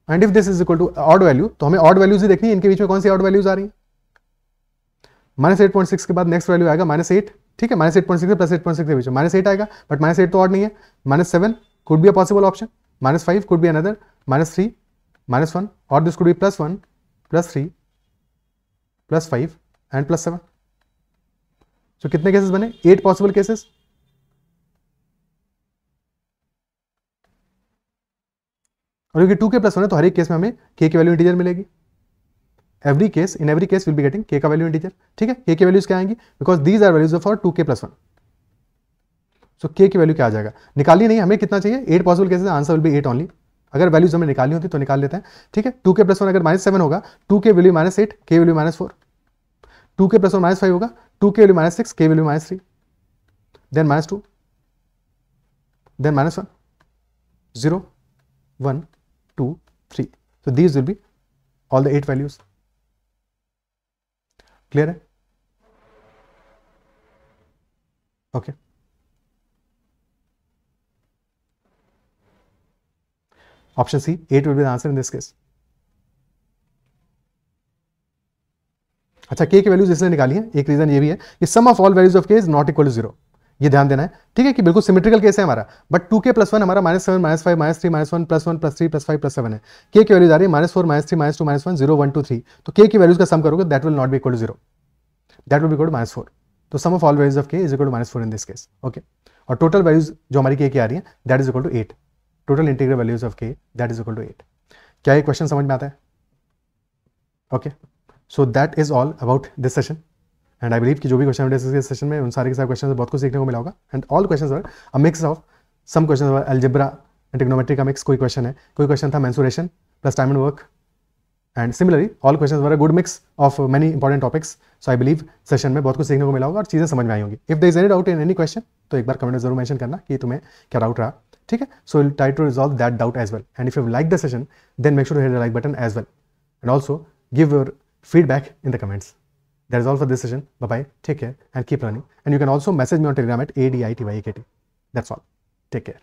S1: And if this is equal to odd value, तो हमें odd values ही देखनी है. इनके बीच में कौन सी odd values आ रही हैं? माइनस 8.6 के बाद नेक्स्ट वैल्यू आएगा -8, ठीक है. -8.6 से प्लस 8.6 के बीच में -8 आएगा, बट -8 तो ऑड नहीं है. -7 could be a possible option, -5 could be another, -3, -1, और दिस कुड बी +1, +3, +5 एंड +7. सो कितने केसेस बने? 8 पॉसिबल केसेस. और क्योंकि 2k + 1 है तो हर एक केस में हमें k की वैल्यू इंटीजर मिलेगी. Every case, in every case will be getting k का वैल्यू इंटीजर, ठीक है. k की वैल्यूज क्या आएंगी? Because these are values for 2k + 1. सो k की वैल्यू क्या आ जाएगा? निकालनी नहीं, हमें कितना चाहिए? 8 possible cases, answer will be 8 only. अगर वैल्यूज हमें निकालनी होती तो निकाल लेते हैं, ठीक है. 2k + 1 अगर -7 होगा, 2k will be -8, k will be -4. 2k + 1 -5 होगा, 2k will be -6, k will be -3, then -2, then -1, 0, 1, 2, 3. So these will be all the 8 values. Clear है? Okay. Option C, 8 will be the answer in this case. अच्छा, k की values इसलिए निकाली है, एक reason ये भी है कि sum of all values of k is not equal to 0. ये ध्यान देना है, ठीक है, कि बिल्कुल सिमेट्रिकल केस है हमारा. बट 2k + 1 हमारा -7, -5, -3, -1, +1, +3, +5, +7 है. k की वैल्यूज आ रही है -4, -3, -2, -1, 0, 1, 2, 3. तो k की वैल्यूज का सम करोगे, that will not be equal to 0, that will be equal to -4. तो sum of all values of k is equal to -4 in this case. Okay. और टोटल वैल्यूज जो हमारी k की आ रही है, that is equal to 8. Total integral values of k, that is equal to 8. क्या ये क्वेश्चन समझ में आता है? Okay. So that is all about this session. And I believe कि जो भी क्वेश्चन डिस्कस किए सेशन में, उन सारे के सारे क्वेश्चन से बहुत कुछ सीखने को मिला होगा. And all question are a mix of some question are algebra and trigonometry का मिक्स. कोई क्वेश्चन है, कोई क्वेश्चन था mensuration plus time and work. And similarly all questions were a good mix of many important topics. So I believe session में बहुत कुछ सीखने को मिला होगा और चीज़ें समझ में आई होंगी. If there is any doubt in any question, तो एक बार कमेंट में जरूर मेंशन करना कि तुम्हें क्या डाउट रहा, ठीक है. So will try to resolve that doubt as well. And if you like the session, then make sure to hit the like button as well. And also give your feedback in the comments. That is all for this session. Bye bye. Take care and keep learning. And you can also message me on Telegram at ADITYKT. That's all. Take care.